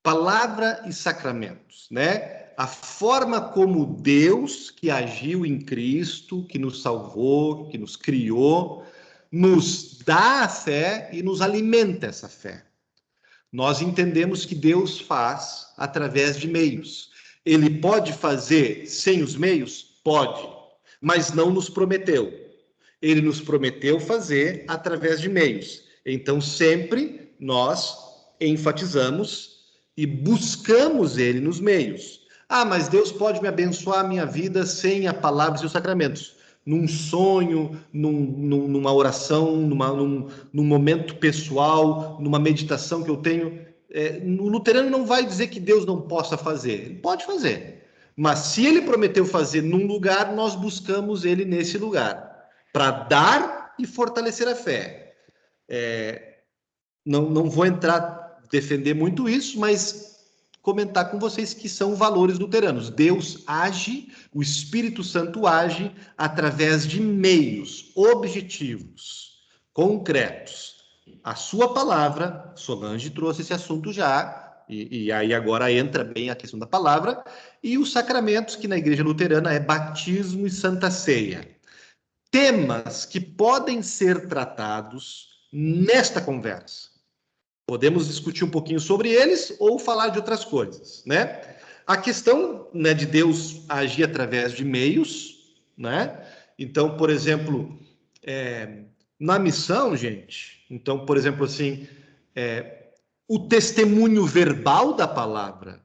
Palavra e sacramentos, né? A forma como Deus, que agiu em Cristo, que nos salvou, que nos criou, nos dá a fé e nos alimenta essa fé. Nós entendemos que Deus faz através de meios. Ele pode fazer sem os meios? Pode, mas não nos prometeu. Ele nos prometeu fazer através de meios. Então, sempre nós enfatizamos e buscamos ele nos meios. Ah, mas Deus pode me abençoar a minha vida sem a palavra e sem os sacramentos. Num sonho, numa oração, num momento pessoal, numa meditação que eu tenho. O luterano não vai dizer que Deus não possa fazer. Ele pode fazer. Mas se ele prometeu fazer num lugar, nós buscamos ele nesse lugar, para dar e fortalecer a fé. Não vou defender muito isso, mas comentar com vocês que são valores luteranos. Deus age, o Espírito Santo age através de meios objetivos, concretos. A sua palavra, Solange trouxe esse assunto já, e aí agora entra bem a questão da palavra, e os sacramentos, que na Igreja Luterana é batismo e Santa Ceia. Temas que podem ser tratados nesta conversa. Podemos discutir um pouquinho sobre eles ou falar de outras coisas, né? A questão, né, de Deus agir através de meios, né? Então, por exemplo, na missão, gente, então, por exemplo, assim, o testemunho verbal da palavra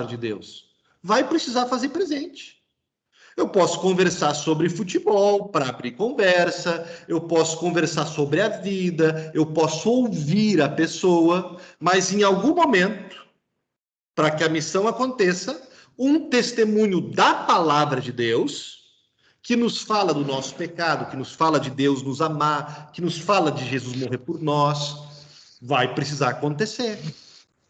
de Deus, vai precisar fazer presente. Eu posso conversar sobre futebol para abrir conversa, eu posso conversar sobre a vida, eu posso ouvir a pessoa, mas em algum momento, para que a missão aconteça, um testemunho da palavra de Deus, que nos fala do nosso pecado, que nos fala de Deus nos amar, que nos fala de Jesus morrer por nós, vai precisar acontecer,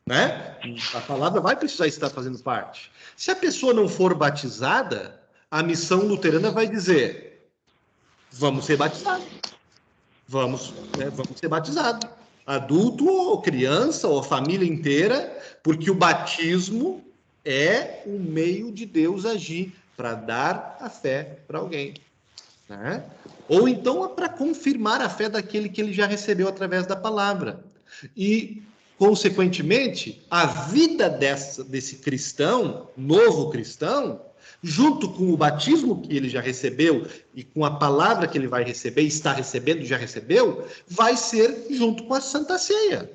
né? A palavra vai precisar estar fazendo parte. Se a pessoa não for batizada, a missão luterana vai dizer: vamos ser batizados. Vamos ser batizados. Adulto, ou criança, ou família inteira, porque o batismo é um meio de Deus agir para dar a fé para alguém, né? Ou então para confirmar a fé daquele que ele já recebeu através da palavra. E, consequentemente, a vida desse cristão, novo cristão, junto com o batismo que ele já recebeu e com a palavra que ele vai receber, está recebendo, já recebeu, vai ser junto com a Santa Ceia.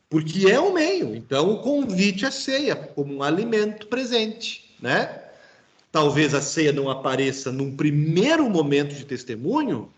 Porque é um meio. Então, o convite à ceia, como um alimento presente, né? Talvez a ceia não apareça num primeiro momento de testemunho,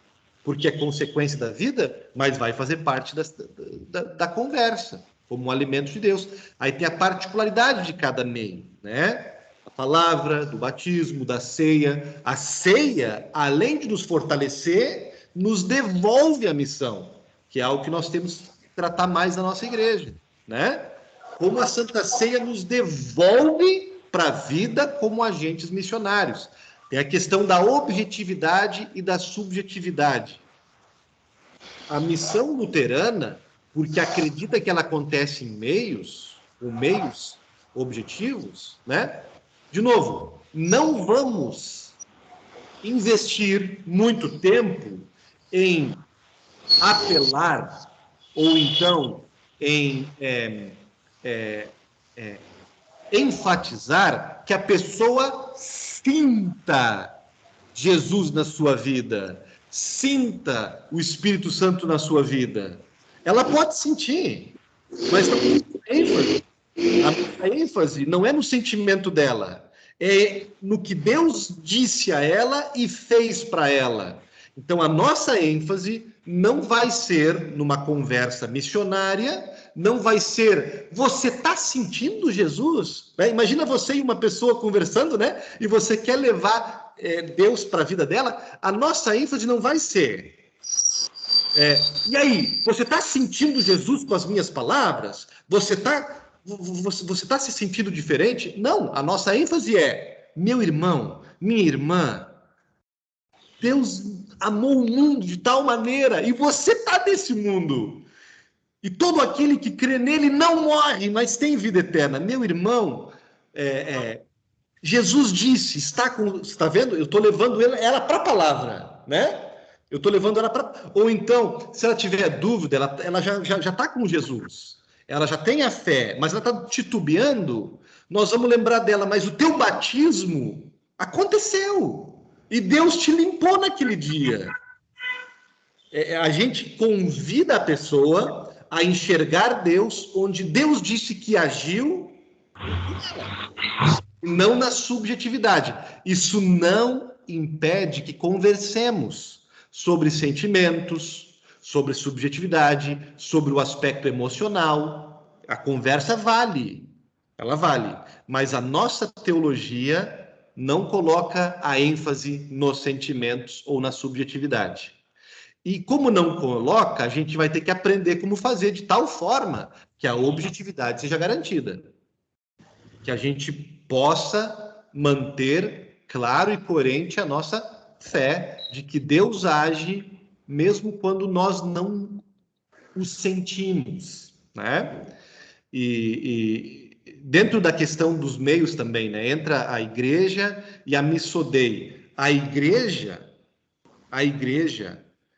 porque é consequência da vida, mas vai fazer parte da conversa, como um alimento de Deus. Aí tem a particularidade de cada meio, né? A palavra, do batismo, da ceia. A ceia, além de nos fortalecer, nos devolve a missão, que é algo que nós temos que tratar mais na nossa igreja, né? Como a Santa Ceia nos devolve para a vida como agentes missionários. Tem a questão da objetividade e da subjetividade. A missão luterana, porque acredita que ela acontece em meios objetivos, né? De novo, não vamos investir muito tempo em apelar ou então em enfatizar que a pessoa sinta Jesus na sua vida, sinta o Espírito Santo na sua vida. Ela pode sentir, mas não tem ênfase. A ênfase não é no sentimento dela, é no que Deus disse a ela e fez para ela. Então, a nossa ênfase não vai ser numa conversa missionária, não vai ser, você está sentindo Jesus? Imagina você e uma pessoa conversando, né? E você quer levar Deus para a vida dela. A nossa ênfase não vai ser, e aí, você está sentindo Jesus com as minhas palavras? Você está se sentindo diferente? Não, a nossa ênfase é, meu irmão, minha irmã, Deus amou o mundo de tal maneira, e você está nesse mundo. E todo aquele que crê nele não morre, mas tem vida eterna. Meu irmão, Jesus disse, está vendo? Eu estou levando ela para a palavra, né? Eu estou levando ela para... Ou então, se ela tiver dúvida, ela já está com Jesus. Ela já tem a fé, mas ela está titubeando. Nós vamos lembrar dela, mas o teu batismo aconteceu. E Deus te limpou naquele dia. A gente convida a pessoa a enxergar Deus onde Deus disse que agiu, não na subjetividade. Isso não impede que conversemos sobre sentimentos, sobre subjetividade, sobre o aspecto emocional. A conversa vale, ela vale, mas a nossa teologia não coloca a ênfase nos sentimentos ou na subjetividade. E como não coloca, a gente vai ter que aprender como fazer de tal forma que a objetividade seja garantida. Que a gente possa manter claro e coerente a nossa fé de que Deus age mesmo quando nós não o sentimos, né? E dentro da questão dos meios também, né? Entra a igreja e a missodei. A igreja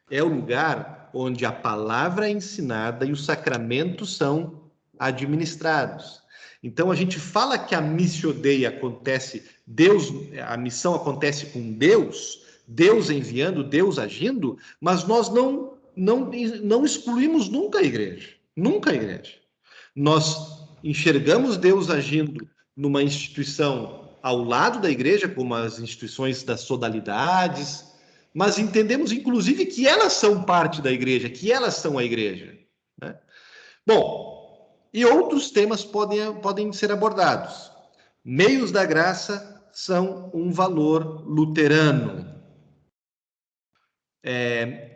é o lugar onde a palavra é ensinada e os sacramentos são administrados. Então, a gente fala que a missodei acontece, a missão acontece com Deus enviando, Deus agindo, mas nós não excluímos nunca a igreja. Nunca a igreja. Nós enxergamos Deus agindo numa instituição ao lado da igreja, como as instituições das sodalidades, mas entendemos, inclusive, que elas são parte da igreja, que elas são a igreja, né? Bom, e outros temas podem ser abordados. Meios da graça são um valor luterano,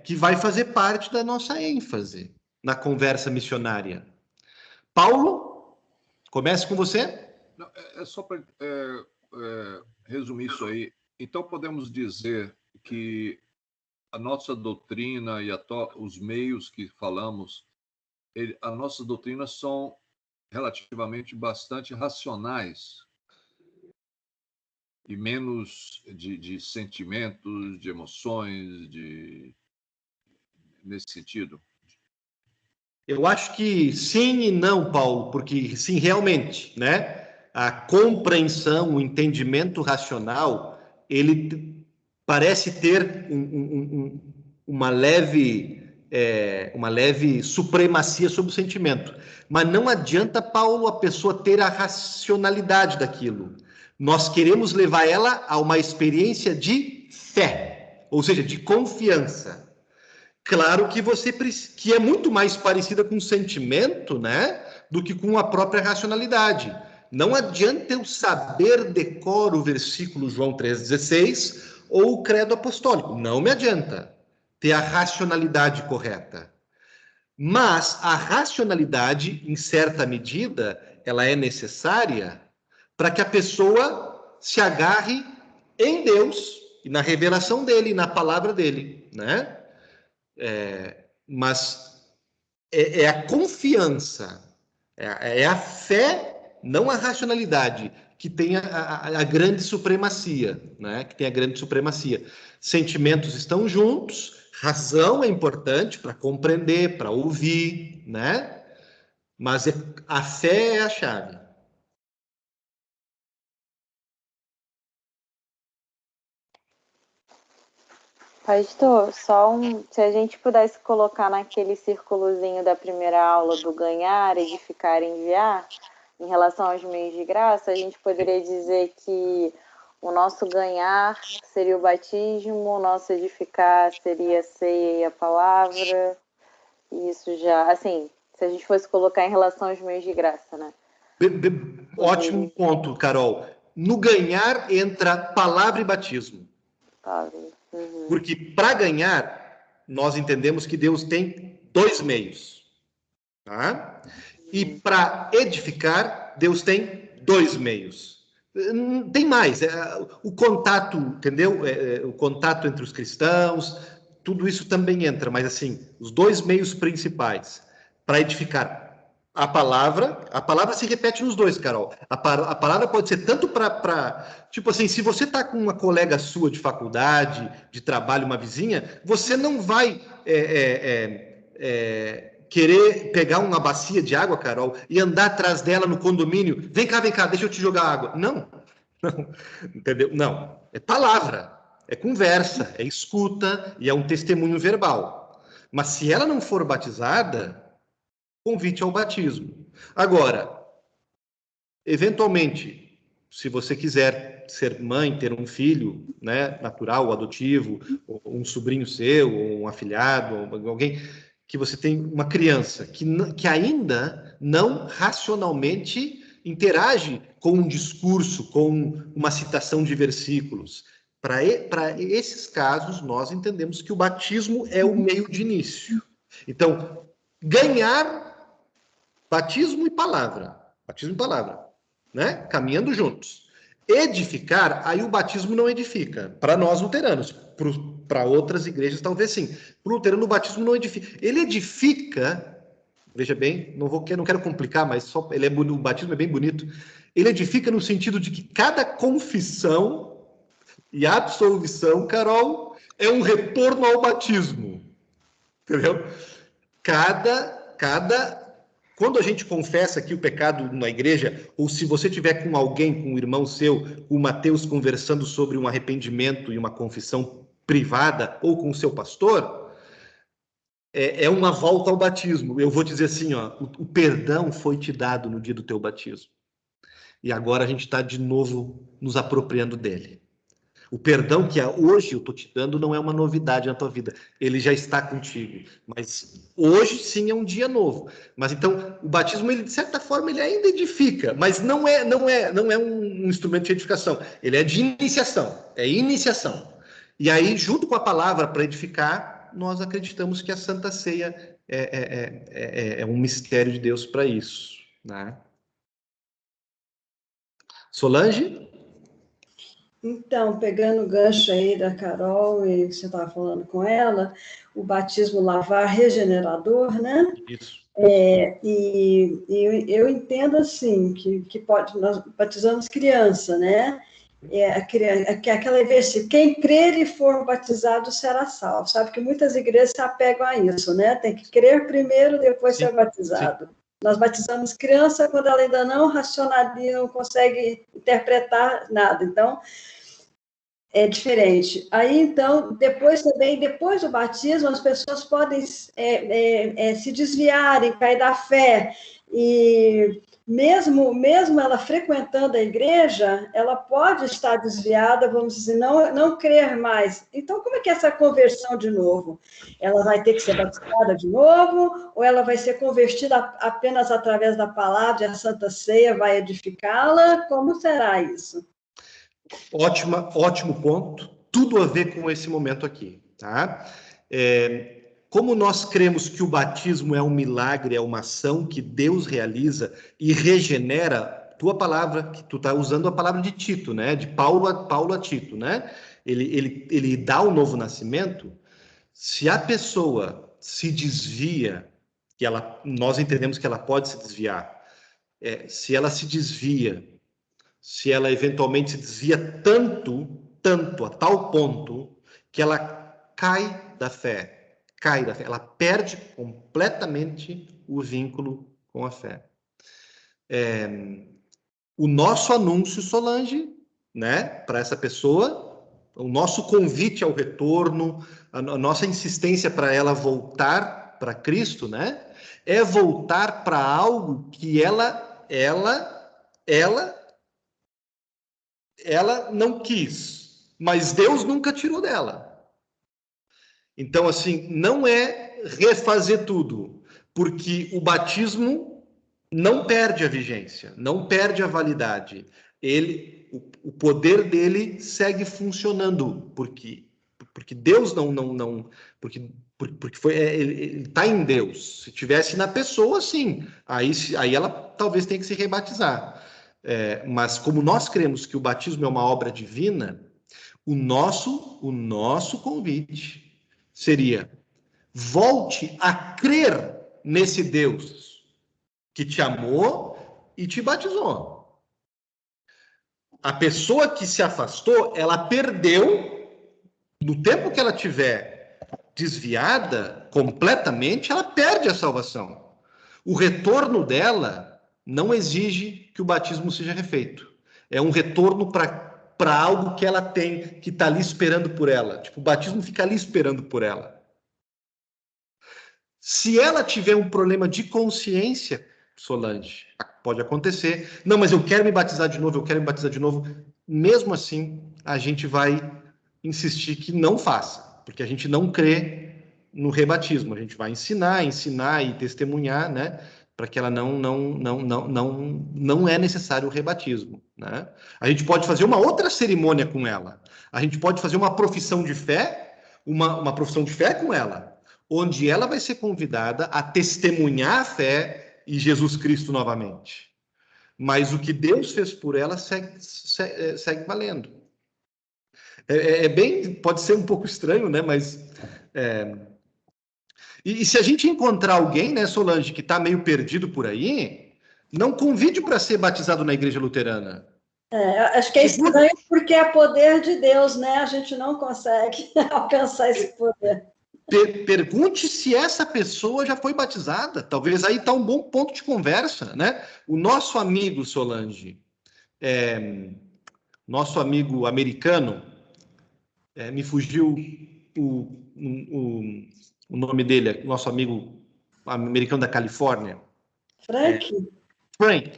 que vai fazer parte da nossa ênfase na conversa missionária. Paulo, comece com você. Não, só para resumir isso aí. Então, podemos dizer que a nossa doutrina e os meios que falamos, a nossa doutrina são relativamente bastante racionais e menos de sentimentos, de emoções, nesse sentido. Eu acho que sim e não, Paulo, porque sim, realmente, né? A compreensão, o entendimento racional, ele parece ter uma leve supremacia sobre o sentimento. Mas não adianta, Paulo, a pessoa ter a racionalidade daquilo. Nós queremos levar ela a uma experiência de fé, ou seja, de confiança. Claro que é muito mais parecida com o sentimento, né, do que com a própria racionalidade. Não adianta eu saber decor o versículo João 3,16 ou o credo apostólico. Não me adianta ter a racionalidade correta. Mas a racionalidade, em certa medida, ela é necessária para que a pessoa se agarre em Deus e na revelação dele, na palavra dele, né? Mas é a confiança, é a fé, não a racionalidade, que tem a grande supremacia, né? Que tem a grande supremacia. Sentimentos estão juntos, razão é importante para compreender, para ouvir, né? Mas a fé é a chave. Pastor, se a gente pudesse colocar naquele círculozinho da primeira aula do ganhar, edificar e enviar, em relação aos meios de graça, a gente poderia dizer que o nosso ganhar seria o batismo, o nosso edificar seria a ceia e a palavra. Isso já, assim, se a gente fosse colocar em relação aos meios de graça, né? Ótimo ponto, Carol. No ganhar entra palavra e batismo. Uhum. Porque para ganhar, nós entendemos que Deus tem dois meios. Tá? E para edificar, Deus tem dois meios. Tem mais. O contato, entendeu? O contato entre os cristãos, tudo isso também entra. Mas, assim, os dois meios principais para edificar. A palavra se repete nos dois, Carol. A palavra pode ser tanto para... Tipo assim, se você está com uma colega sua de faculdade, de trabalho, uma vizinha, você não vai querer pegar uma bacia de água, Carol, e andar atrás dela no condomínio. Vem cá, deixa eu te jogar água. Não. Entendeu? Não. É palavra, é conversa, é escuta e é um testemunho verbal. Mas se ela não for batizada... convite ao batismo. Agora, eventualmente, se você quiser ser mãe, ter um filho, né, natural, adotivo, ou um sobrinho seu, ou um afilhado, ou alguém que você tem uma criança que ainda não racionalmente interage com um discurso, com uma citação de versículos. Para esses casos, nós entendemos que o batismo é o meio de início. Então, ganhar batismo e palavra, né? Caminhando juntos. Edificar, aí o batismo não edifica. Para nós luteranos, para outras igrejas talvez sim. Para o luterano o batismo não edifica. Ele edifica, veja bem, não quero complicar, mas o batismo é bem bonito. Ele edifica no sentido de que cada confissão e absolvição, Carol, é um retorno ao batismo. Entendeu? Quando a gente confessa aqui o pecado na igreja, ou se você tiver com alguém, com um irmão seu, o Mateus, conversando sobre um arrependimento e uma confissão privada, ou com o seu pastor, é uma volta ao batismo. Eu vou dizer assim, ó, o perdão foi te dado no dia do teu batismo. E agora a gente está de novo nos apropriando dele. O perdão que hoje eu estou te dando não é uma novidade na tua vida. Ele já está contigo. Mas hoje sim é um dia novo. Mas então o batismo, ele de certa forma, ele ainda edifica, mas não é um instrumento de edificação. Ele é de iniciação. É iniciação. E aí, junto com a palavra para edificar, nós acreditamos que a Santa Ceia é um mistério de Deus para isso, né? Solange? Então, pegando o gancho aí da Carol, e você estava falando com ela, o batismo lavar regenerador, né? Isso. E eu entendo assim, que pode, nós batizamos criança, né? Aquela versículo, quem crer e for batizado será salvo. Sabe que muitas igrejas se apegam a isso, né? Tem que crer primeiro, depois ser batizado. Sim. Nós batizamos criança quando ela ainda não racionaliza, não consegue interpretar nada. Então, é diferente. Aí, então, depois do batismo, as pessoas podem se desviarem, cair da fé. E mesmo ela frequentando a igreja, ela pode estar desviada, vamos dizer, não crer mais. Então, como é que é essa conversão de novo? Ela vai ter que ser batizada de novo, ou ela vai ser convertida apenas através da palavra, e a Santa Ceia vai edificá-la? Como será isso? Ótimo ponto. Tudo a ver com esse momento aqui, tá? Como nós cremos que o batismo é um milagre, é uma ação que Deus realiza e regenera, tua palavra, que tu está usando a palavra de Tito, né? De Paulo a Tito, né? Ele dá o novo nascimento. Se a pessoa se desvia, nós entendemos que ela pode se desviar. Se ela se desvia, se ela eventualmente se desvia tanto, a tal ponto, que ela cai da fé, ela perde completamente o vínculo com a fé. O nosso anúncio, Solange, né, para essa pessoa, o nosso convite ao retorno, a nossa insistência para ela voltar para Cristo, né, é voltar para algo que ela não quis, mas Deus nunca tirou dela. Então, assim, não é refazer tudo, porque o batismo não perde a vigência, não perde a validade. O poder dele segue funcionando, porque Deus porque ele está em Deus. Se tivesse na pessoa, sim, aí ela talvez tenha que se rebatizar. Mas como nós cremos que o batismo é uma obra divina, o nosso convite seria: volte a crer nesse Deus que te amou e te batizou. A pessoa que se afastou, ela perdeu, no tempo que ela tiver desviada completamente, ela perde a salvação. O retorno dela não exige que o batismo seja refeito. É um retorno para algo que ela tem, que está ali esperando por ela. Tipo, o batismo fica ali esperando por ela. Se ela tiver um problema de consciência, Solange, pode acontecer. Não, mas eu quero me batizar de novo, Mesmo assim, a gente vai insistir que não faça, porque a gente não crê no rebatismo. A gente vai ensinar e testemunhar, né? Para que ela não é necessário o rebatismo, né? A gente pode fazer uma outra cerimônia com ela. A gente pode fazer uma profissão de fé, uma profissão de fé com ela, onde ela vai ser convidada a testemunhar a fé em Jesus Cristo novamente. Mas o que Deus fez por ela segue valendo. Pode ser um pouco estranho, né? Mas e se a gente encontrar alguém, né, Solange, que está meio perdido por aí, não convide para ser batizado na igreja luterana. Acho que é estranho porque é poder de Deus, né? A gente não consegue alcançar esse poder. Pergunte se essa pessoa já foi batizada. Talvez aí está um bom ponto de conversa, né? O nosso amigo Solange, nosso amigo americano, me fugiu o nome dele, nosso amigo americano da Califórnia. Frank.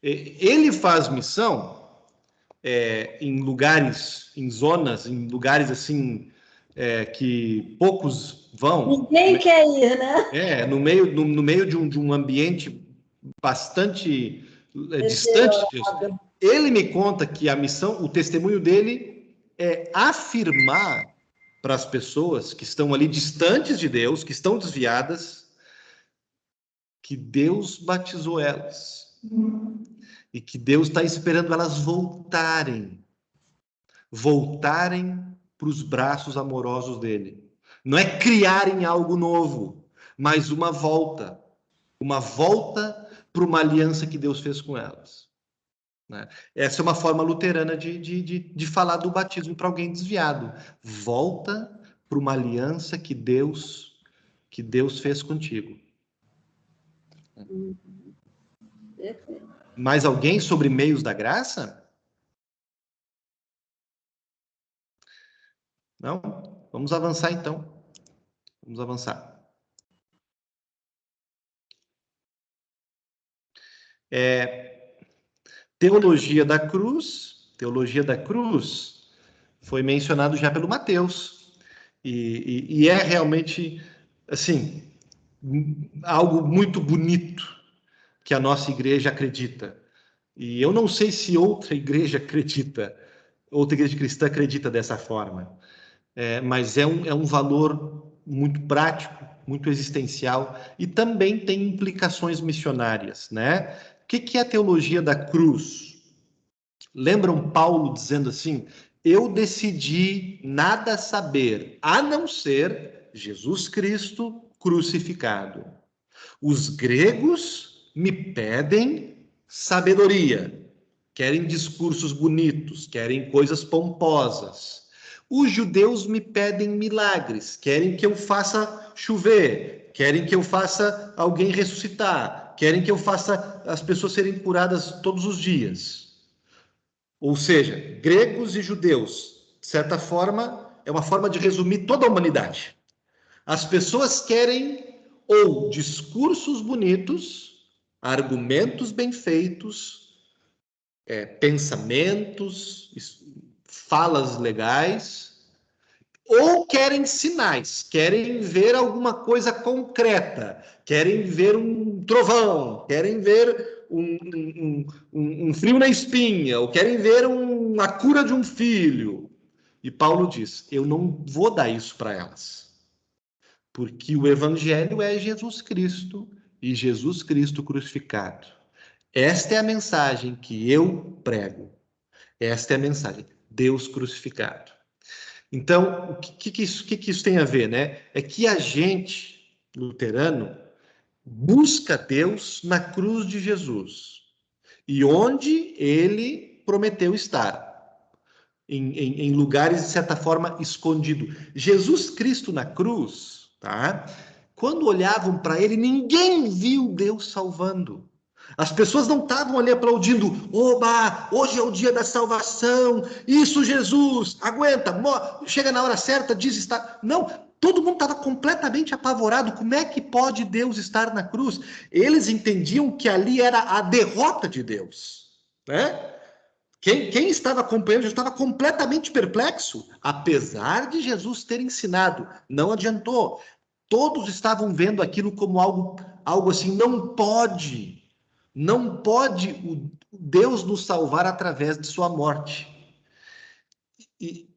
Ele faz missão em lugares, em zonas, em lugares assim que poucos vão. Ninguém quer ir, né? No meio de um ambiente bastante distante. Ele me conta que a missão, o testemunho dele é afirmar para as pessoas que estão ali distantes de Deus, que estão desviadas, que Deus batizou elas. E que Deus está esperando elas voltarem para os braços amorosos dele. Não é criarem algo novo, mas uma volta para uma aliança que Deus fez com elas. Né? Essa é uma forma luterana de falar do batismo para alguém desviado. Volta para uma aliança que Deus fez contigo. Mais alguém sobre meios da graça? Não? Vamos avançar então. Vamos avançar. Teologia da cruz foi mencionado já pelo Mateus. E é realmente, assim, algo muito bonito que a nossa igreja acredita. E eu não sei se outra igreja cristã acredita dessa forma. Mas é um valor muito prático, muito existencial, e também tem implicações missionárias, né? O que é a teologia da cruz? Lembram Paulo dizendo assim: eu decidi nada saber, a não ser Jesus Cristo crucificado. Os gregos me pedem sabedoria, querem discursos bonitos, querem coisas pomposas. Os judeus me pedem milagres, querem que eu faça chover, querem que eu faça alguém ressuscitar, querem que eu faça as pessoas serem curadas todos os dias. Ou seja, gregos e judeus, de certa forma, é uma forma de resumir toda a humanidade. As pessoas querem ou discursos bonitos, argumentos bem feitos, pensamentos, falas legais, ou querem sinais, querem ver alguma coisa concreta, querem ver um trovão, querem ver um frio na espinha, ou querem ver a cura de um filho. E Paulo diz: eu não vou dar isso para elas, porque o evangelho é Jesus Cristo e Jesus Cristo crucificado. Esta é a mensagem que eu prego. Esta é a mensagem. Deus crucificado. Então, o que isso tem a ver, né? É que a gente, luterano, busca Deus na cruz de Jesus. E onde ele prometeu estar. Em lugares, de certa forma, escondido. Jesus Cristo na cruz, tá? Quando olhavam para ele, ninguém viu Deus salvando. As pessoas não estavam ali aplaudindo: oba, hoje é o dia da salvação, isso, Jesus, aguenta, chega na hora certa, diz estar. Não, todo mundo estava completamente apavorado. Como é que pode Deus estar na cruz? Eles entendiam que ali era a derrota de Deus, né? Quem estava acompanhando já estava completamente perplexo, apesar de Jesus ter ensinado. Não adiantou. Todos estavam vendo aquilo como algo assim: não pode o Deus nos salvar através de sua morte. E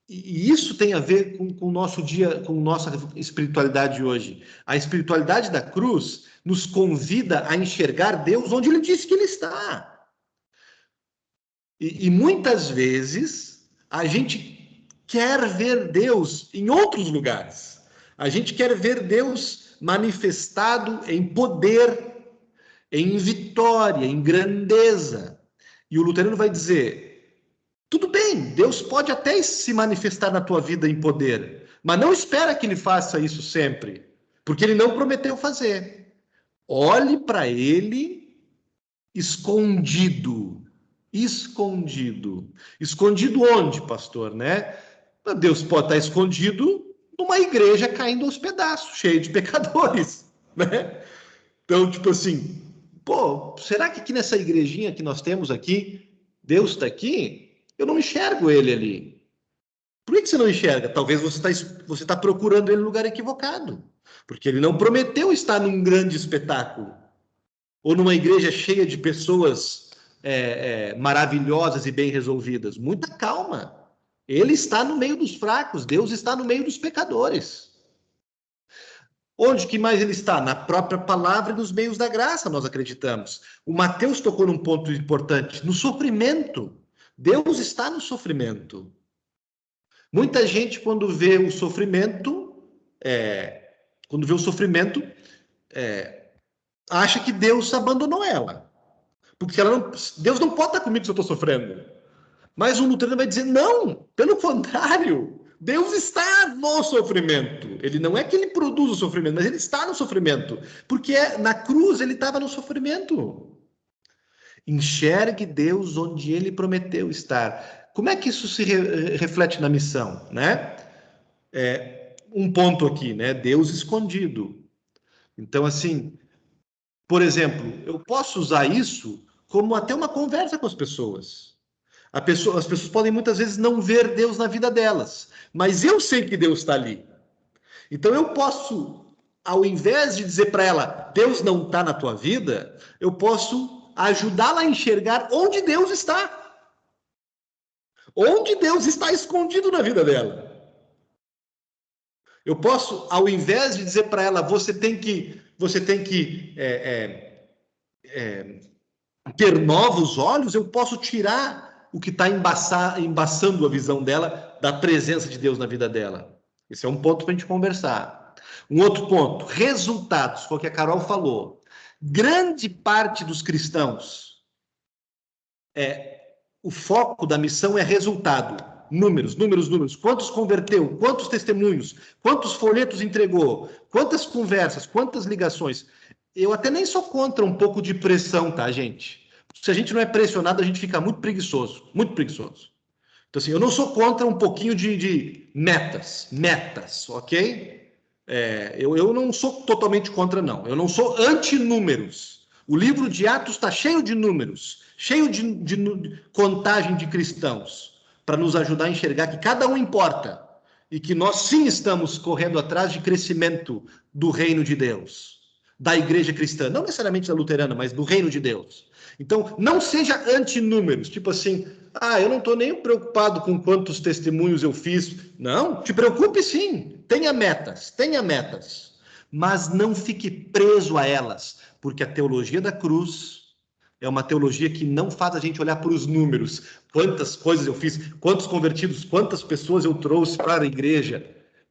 isso tem a ver com o nosso dia, com nossa espiritualidade hoje. A espiritualidade da cruz nos convida a enxergar Deus onde ele disse que ele está. E muitas vezes a gente quer ver Deus em outros lugares. A gente quer ver Deus manifestado em poder, em vitória, em grandeza. E o luterano vai dizer: tudo bem, Deus pode até se manifestar na tua vida em poder, mas não espera que ele faça isso sempre, porque ele não prometeu fazer. Olhe para ele escondido. Escondido onde, pastor, né? Deus pode estar escondido numa igreja caindo aos pedaços, cheia de pecadores, né? Então, tipo assim, pô, será que aqui nessa igrejinha que nós temos aqui, Deus está aqui? Eu não enxergo ele ali. Por que você não enxerga? Talvez você tá procurando ele no lugar equivocado. Porque ele não prometeu estar num grande espetáculo. Ou numa igreja cheia de pessoas maravilhosas e bem resolvidas. Muita calma. Ele está no meio dos fracos. Deus está no meio dos pecadores. Onde que mais ele está? Na própria palavra e nos meios da graça, nós acreditamos. O Mateus tocou num ponto importante. No sofrimento. Deus está no sofrimento. Muita gente, quando vê o sofrimento, acha que Deus abandonou ela. Porque Deus não pode estar comigo se eu estou sofrendo. Mas o luterano vai dizer, não, pelo contrário, Deus está no sofrimento. Ele não é que ele produz o sofrimento, mas ele está no sofrimento. Porque na cruz ele estava no sofrimento. Enxergue Deus onde ele prometeu estar. Como é que isso se reflete na missão, né? Um ponto aqui, né? Deus escondido. Então, assim, por exemplo, eu posso usar isso como até uma conversa com as pessoas. As pessoas podem muitas vezes não ver Deus na vida delas, mas eu sei que Deus está ali. Então eu posso, ao invés de dizer para ela, Deus não está na tua vida, eu posso ajudá-la a enxergar onde Deus está. Onde Deus está escondido na vida dela. Eu posso, ao invés de dizer para ela, você tem que ter novos olhos, eu posso tirar o que está embaçando a visão dela da presença de Deus na vida dela. Esse é um ponto para a gente conversar. Um outro ponto, resultados, foi o que a Carol falou. Grande parte dos cristãos, o foco da missão é resultado. Números. Quantos converteu? Quantos testemunhos? Quantos folhetos entregou? Quantas conversas? Quantas ligações? Eu até nem sou contra um pouco de pressão, tá, gente? Se a gente não é pressionado, a gente fica muito preguiçoso. Muito preguiçoso. Então, assim, eu não sou contra um pouquinho de metas, ok? Eu não sou totalmente contra, não. Eu não sou anti-números. O livro de Atos está cheio de números, cheio de contagem de cristãos, para nos ajudar a enxergar que cada um importa e que nós sim estamos correndo atrás de crescimento do reino de Deus, da igreja cristã, não necessariamente da luterana, mas do reino de Deus. Então, não seja anti-números, tipo assim, eu não estou nem preocupado com quantos testemunhos eu fiz. Não, te preocupe sim, tenha metas, mas não fique preso a elas, porque a teologia da cruz é uma teologia que não faz a gente olhar para os números, quantas coisas eu fiz, quantos convertidos, quantas pessoas eu trouxe para a igreja.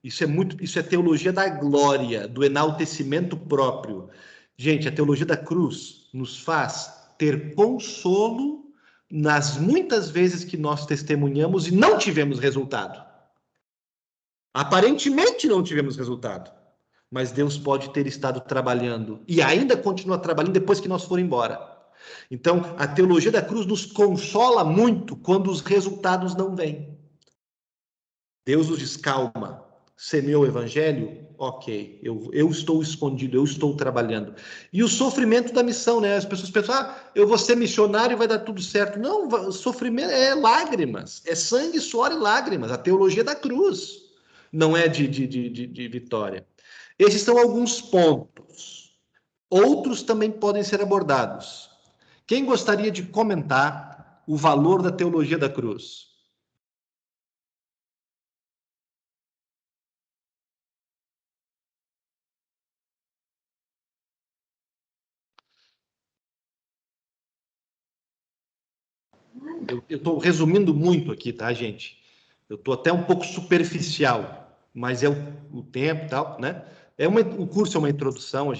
Isso é teologia da glória, do enaltecimento próprio. Gente, a teologia da cruz nos faz ter consolo nas muitas vezes que nós testemunhamos e não tivemos resultado. Aparentemente não tivemos resultado, mas Deus pode ter estado trabalhando e ainda continua trabalhando depois que nós formos embora. Então, a teologia da cruz nos consola muito quando os resultados não vêm. Deus nos diz, calma, semeou o evangelho? Ok, eu estou escondido, eu estou trabalhando. E o sofrimento da missão, né? As pessoas pensam, eu vou ser missionário e vai dar tudo certo. Não, sofrimento é lágrimas, é sangue, suor e lágrimas. A teologia da cruz não é de vitória. Esses são alguns pontos. Outros também podem ser abordados. Quem gostaria de comentar o valor da teologia da cruz? Eu estou resumindo muito aqui, tá, gente? Eu estou até um pouco superficial, mas é o tempo e tal, né? O curso é uma introdução,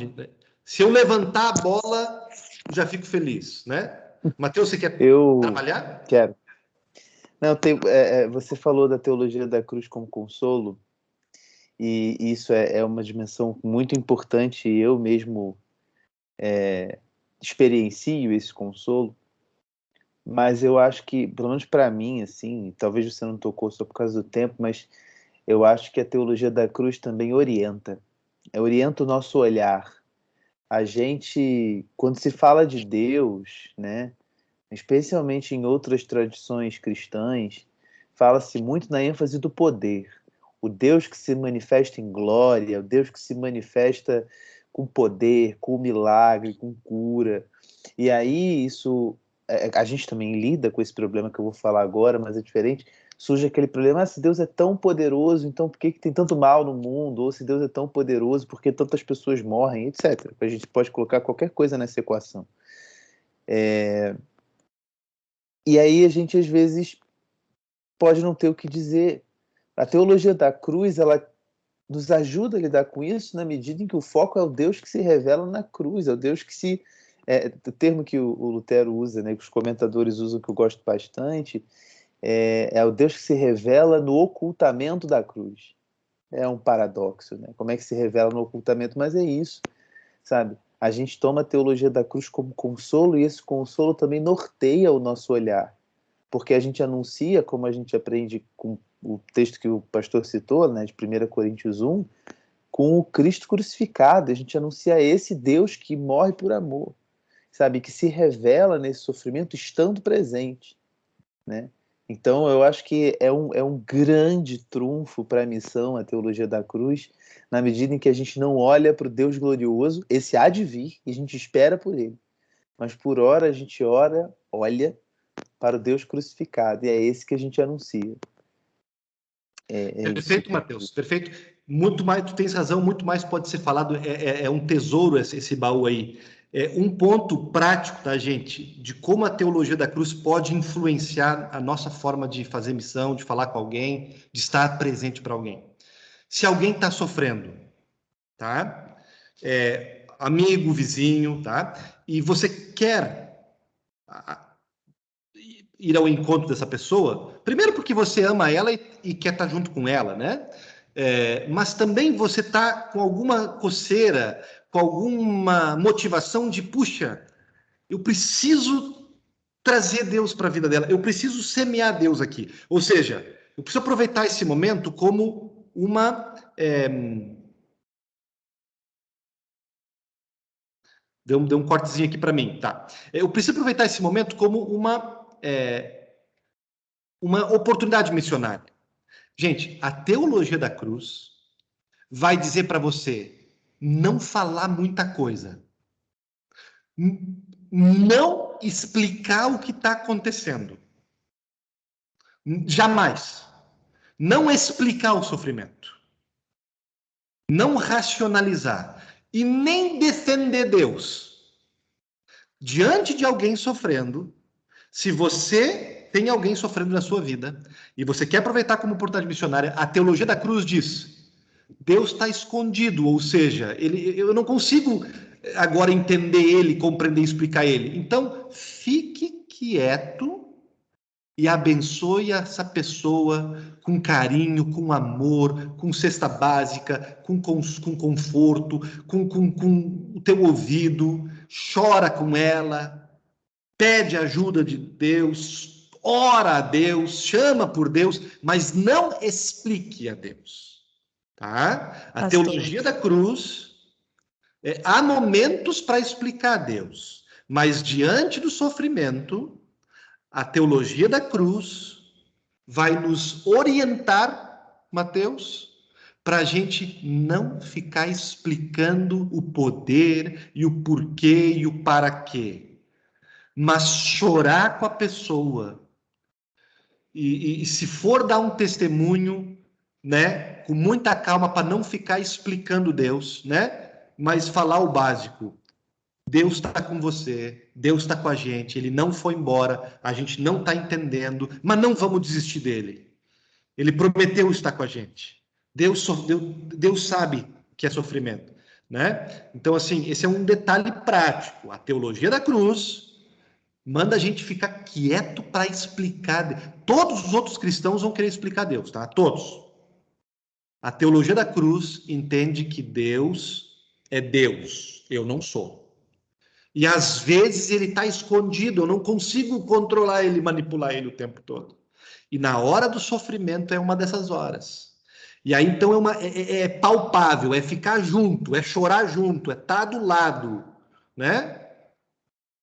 se eu levantar a bola, já fico feliz, né? Mateus, você quer trabalhar? Quero. Não, você falou da teologia da cruz como consolo, e isso é uma dimensão muito importante, e eu mesmo experiencio esse consolo, mas eu acho que, pelo menos para mim, assim, talvez você não tocou só por causa do tempo, mas eu acho que a teologia da cruz também orienta o nosso olhar. A gente, quando se fala de Deus, né, especialmente em outras tradições cristãs, fala-se muito na ênfase do poder. O Deus que se manifesta em glória, o Deus que se manifesta com poder, com milagre, com cura. E aí isso, a gente também lida com esse problema que eu vou falar agora, mas é diferente. Surge aquele problema, se Deus é tão poderoso, então por que tem tanto mal no mundo? Ou se Deus é tão poderoso, por que tantas pessoas morrem, etc. A gente pode colocar qualquer coisa nessa equação. E aí a gente, às vezes, pode não ter o que dizer. A teologia da cruz, ela nos ajuda a lidar com isso na medida em que o foco é o Deus que se revela na cruz, é o Deus que se... o termo que o Lutero usa, né, que os comentadores usam, que eu gosto bastante, é o Deus que se revela no ocultamento da cruz. É um paradoxo, né? Como é que se revela no ocultamento? Mas é isso, sabe? A gente toma a teologia da cruz como consolo, e esse consolo também norteia o nosso olhar, porque a gente anuncia, como a gente aprende com o texto que o pastor citou, né, de 1 Coríntios 1, com o Cristo crucificado. A gente anuncia esse Deus que morre por amor, sabe? Que se revela nesse sofrimento estando presente, né? Então, eu acho que é um grande trunfo para a missão, a teologia da cruz, na medida em que a gente não olha para o Deus glorioso, esse há de vir, e a gente espera por ele. Mas, por hora, a gente olha para o Deus crucificado, e é esse que a gente anuncia. Perfeito, Mateus, perfeito. Muito mais, tu tens razão, muito mais pode ser falado, é um tesouro esse baú aí. Um ponto prático, tá, gente, de como a teologia da cruz pode influenciar a nossa forma de fazer missão, de falar com alguém, de estar presente para alguém. Se alguém está sofrendo, tá? Amigo, vizinho, tá? E você quer ir ao encontro dessa pessoa, primeiro porque você ama ela e quer estar junto com ela, né? Mas também você está com alguma coceira, com alguma motivação de, puxa, eu preciso trazer Deus para a vida dela, eu preciso semear Deus aqui. Ou seja, eu preciso aproveitar esse momento como uma... Deu um cortezinho aqui para mim, tá? Eu preciso aproveitar esse momento como uma oportunidade missionária. Gente, a teologia da cruz vai dizer para você não falar muita coisa. Não explicar o que está acontecendo. Jamais. Não explicar o sofrimento. Não racionalizar. E nem defender Deus. Diante de alguém sofrendo, se você tem alguém sofrendo na sua vida e você quer aproveitar como oportunidade missionária, a teologia da cruz diz: Deus está escondido, ou seja, eu não consigo agora entender ele, compreender e explicar ele. Então, fique quieto e abençoe essa pessoa com carinho, com amor, com cesta básica, com conforto, com o teu ouvido, chora com ela, pede ajuda de Deus, ora a Deus, chama por Deus, mas não explique a Deus. Tá? A teologia da cruz, há momentos para explicar a Deus, mas diante do sofrimento, a teologia da cruz vai nos orientar, Mateus, para a gente não ficar explicando o poder e o porquê e o para quê, mas chorar com a pessoa. E se for dar um testemunho, né, com muita calma, para não ficar explicando Deus, né, mas falar o básico. Deus está com você, Deus está com a gente, Ele não foi embora, a gente não está entendendo, mas não vamos desistir dele. Ele prometeu estar com a gente. Deus sabe que é sofrimento, né? Então, assim, esse é um detalhe prático. A teologia da cruz manda a gente ficar quieto para explicar. Todos os outros cristãos vão querer explicar Deus, tá? Todos. A teologia da cruz entende que Deus é Deus, eu não sou. E às vezes ele está escondido, eu não consigo controlar ele, manipular ele o tempo todo. E na hora do sofrimento é uma dessas horas. E aí, então, é palpável, é ficar junto, é chorar junto, é estar do lado, né?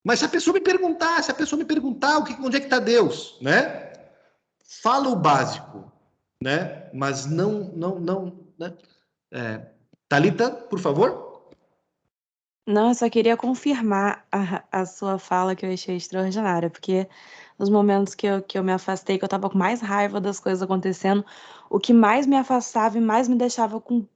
Mas se a pessoa me perguntar, onde é que está Deus, né? Fala o básico, né? Mas não, né? Thalita, por favor. Não, eu só queria confirmar a sua fala, que eu achei extraordinária, porque nos momentos que eu me afastei, que eu estava com mais raiva das coisas acontecendo, o que mais me afastava e mais me deixava com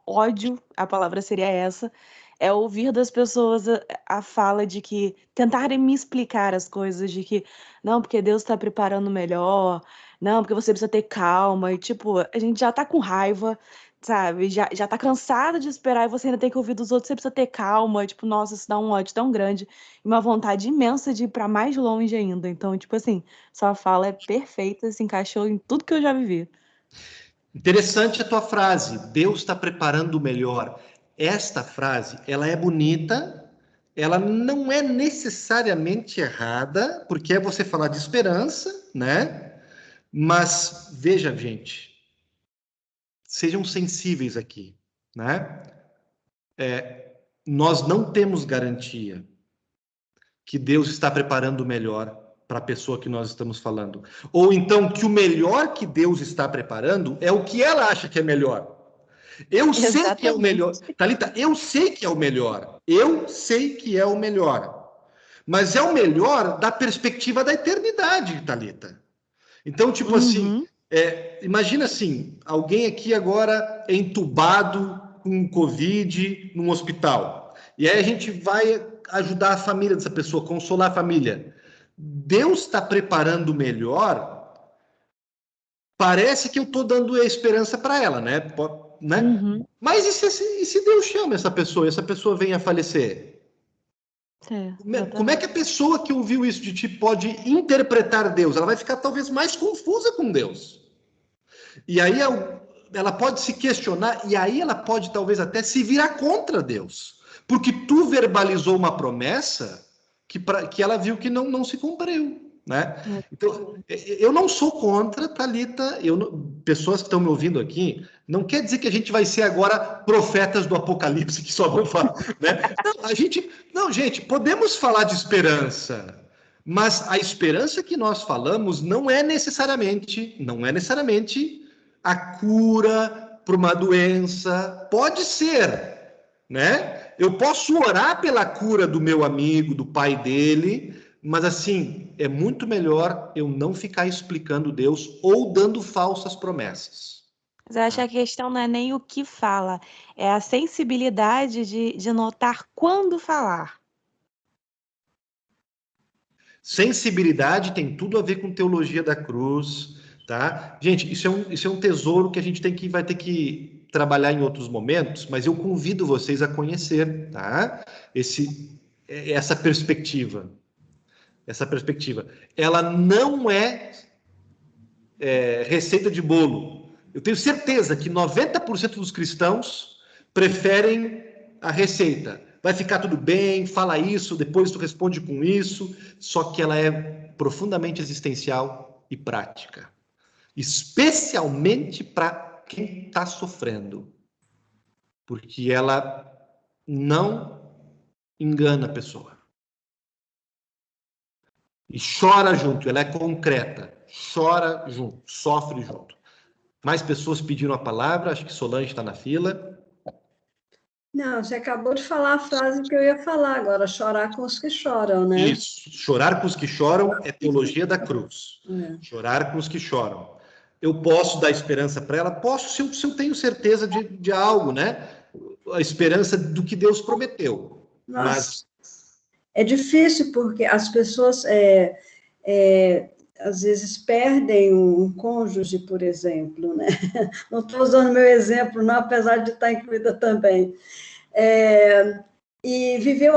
ódio, a palavra seria essa, é ouvir das pessoas a fala de que tentarem me explicar as coisas, de que não, porque Deus está preparando melhor, não, porque você precisa ter calma, e tipo, a gente já tá com raiva, sabe? Já tá cansado de esperar e você ainda tem que ouvir dos outros, você precisa ter calma, e, tipo, nossa, isso dá um ódio tão grande e uma vontade imensa de ir para mais longe ainda. Então, tipo assim, sua fala é perfeita, se encaixou em tudo que eu já vivi. Interessante a tua frase, Deus está preparando o melhor. Esta frase, ela é bonita, ela não é necessariamente errada, porque é você falar de esperança, né? Mas, veja, gente, sejam sensíveis aqui, né? Nós não temos garantia que Deus está preparando o melhor para a pessoa que nós estamos falando. Ou então que o melhor que Deus está preparando é o que ela acha que é melhor. Eu sei que é o melhor. Thalita, eu sei que é o melhor. Eu sei que é o melhor. Mas é o melhor da perspectiva da eternidade, Thalita. Então, tipo assim, imagina assim, alguém aqui agora é entubado com Covid num hospital. E aí a gente vai ajudar a família dessa pessoa, consolar a família. Deus está preparando o melhor. Parece que eu estou dando a esperança para ela, né? Mas e se Deus chama essa pessoa e essa pessoa vem a falecer? Como é que a pessoa que ouviu isso de ti pode interpretar Deus? Ela vai ficar talvez mais confusa com Deus. E aí ela pode se questionar, e aí ela pode talvez até se virar contra Deus. Porque tu verbalizou uma promessa que ela viu que não se cumpriu. Né? Então, eu não sou contra, Thalita, pessoas que estão me ouvindo aqui, não quer dizer que a gente vai ser agora profetas do Apocalipse, que só vão falar, né? Não, gente, podemos falar de esperança, mas a esperança que nós falamos não é necessariamente a cura para uma doença, pode ser, né? Eu posso orar pela cura do meu amigo, do pai dele, mas assim, é muito melhor eu não ficar explicando Deus ou dando falsas promessas. Mas eu acho que a questão não é nem o que fala, é a sensibilidade de notar quando falar. Sensibilidade tem tudo a ver com teologia da cruz, tá? Gente, isso é um tesouro que a gente vai ter que trabalhar em outros momentos, mas eu convido vocês a conhecer, tá? Essa perspectiva. Essa perspectiva. Ela não é receita de bolo. Eu tenho certeza que 90% dos cristãos preferem a receita. Vai ficar tudo bem, fala isso, depois tu responde com isso, só que ela é profundamente existencial e prática. Especialmente para quem está sofrendo. Porque ela não engana a pessoa. E chora junto, ela é concreta. Chora junto, sofre junto. Mais pessoas pediram a palavra, acho que Solange está na fila. Não, você acabou de falar a frase que eu ia falar agora, chorar com os que choram, né? Isso, chorar com os que choram é teologia da cruz. Chorar com os que choram. Eu posso dar esperança para ela? Posso, se eu tenho certeza de algo, né? A esperança do que Deus prometeu. Nossa, mas é difícil porque as pessoas às vezes perdem um cônjuge, por exemplo, né? Não estou usando meu exemplo, não, apesar de estar incluída também. E viveu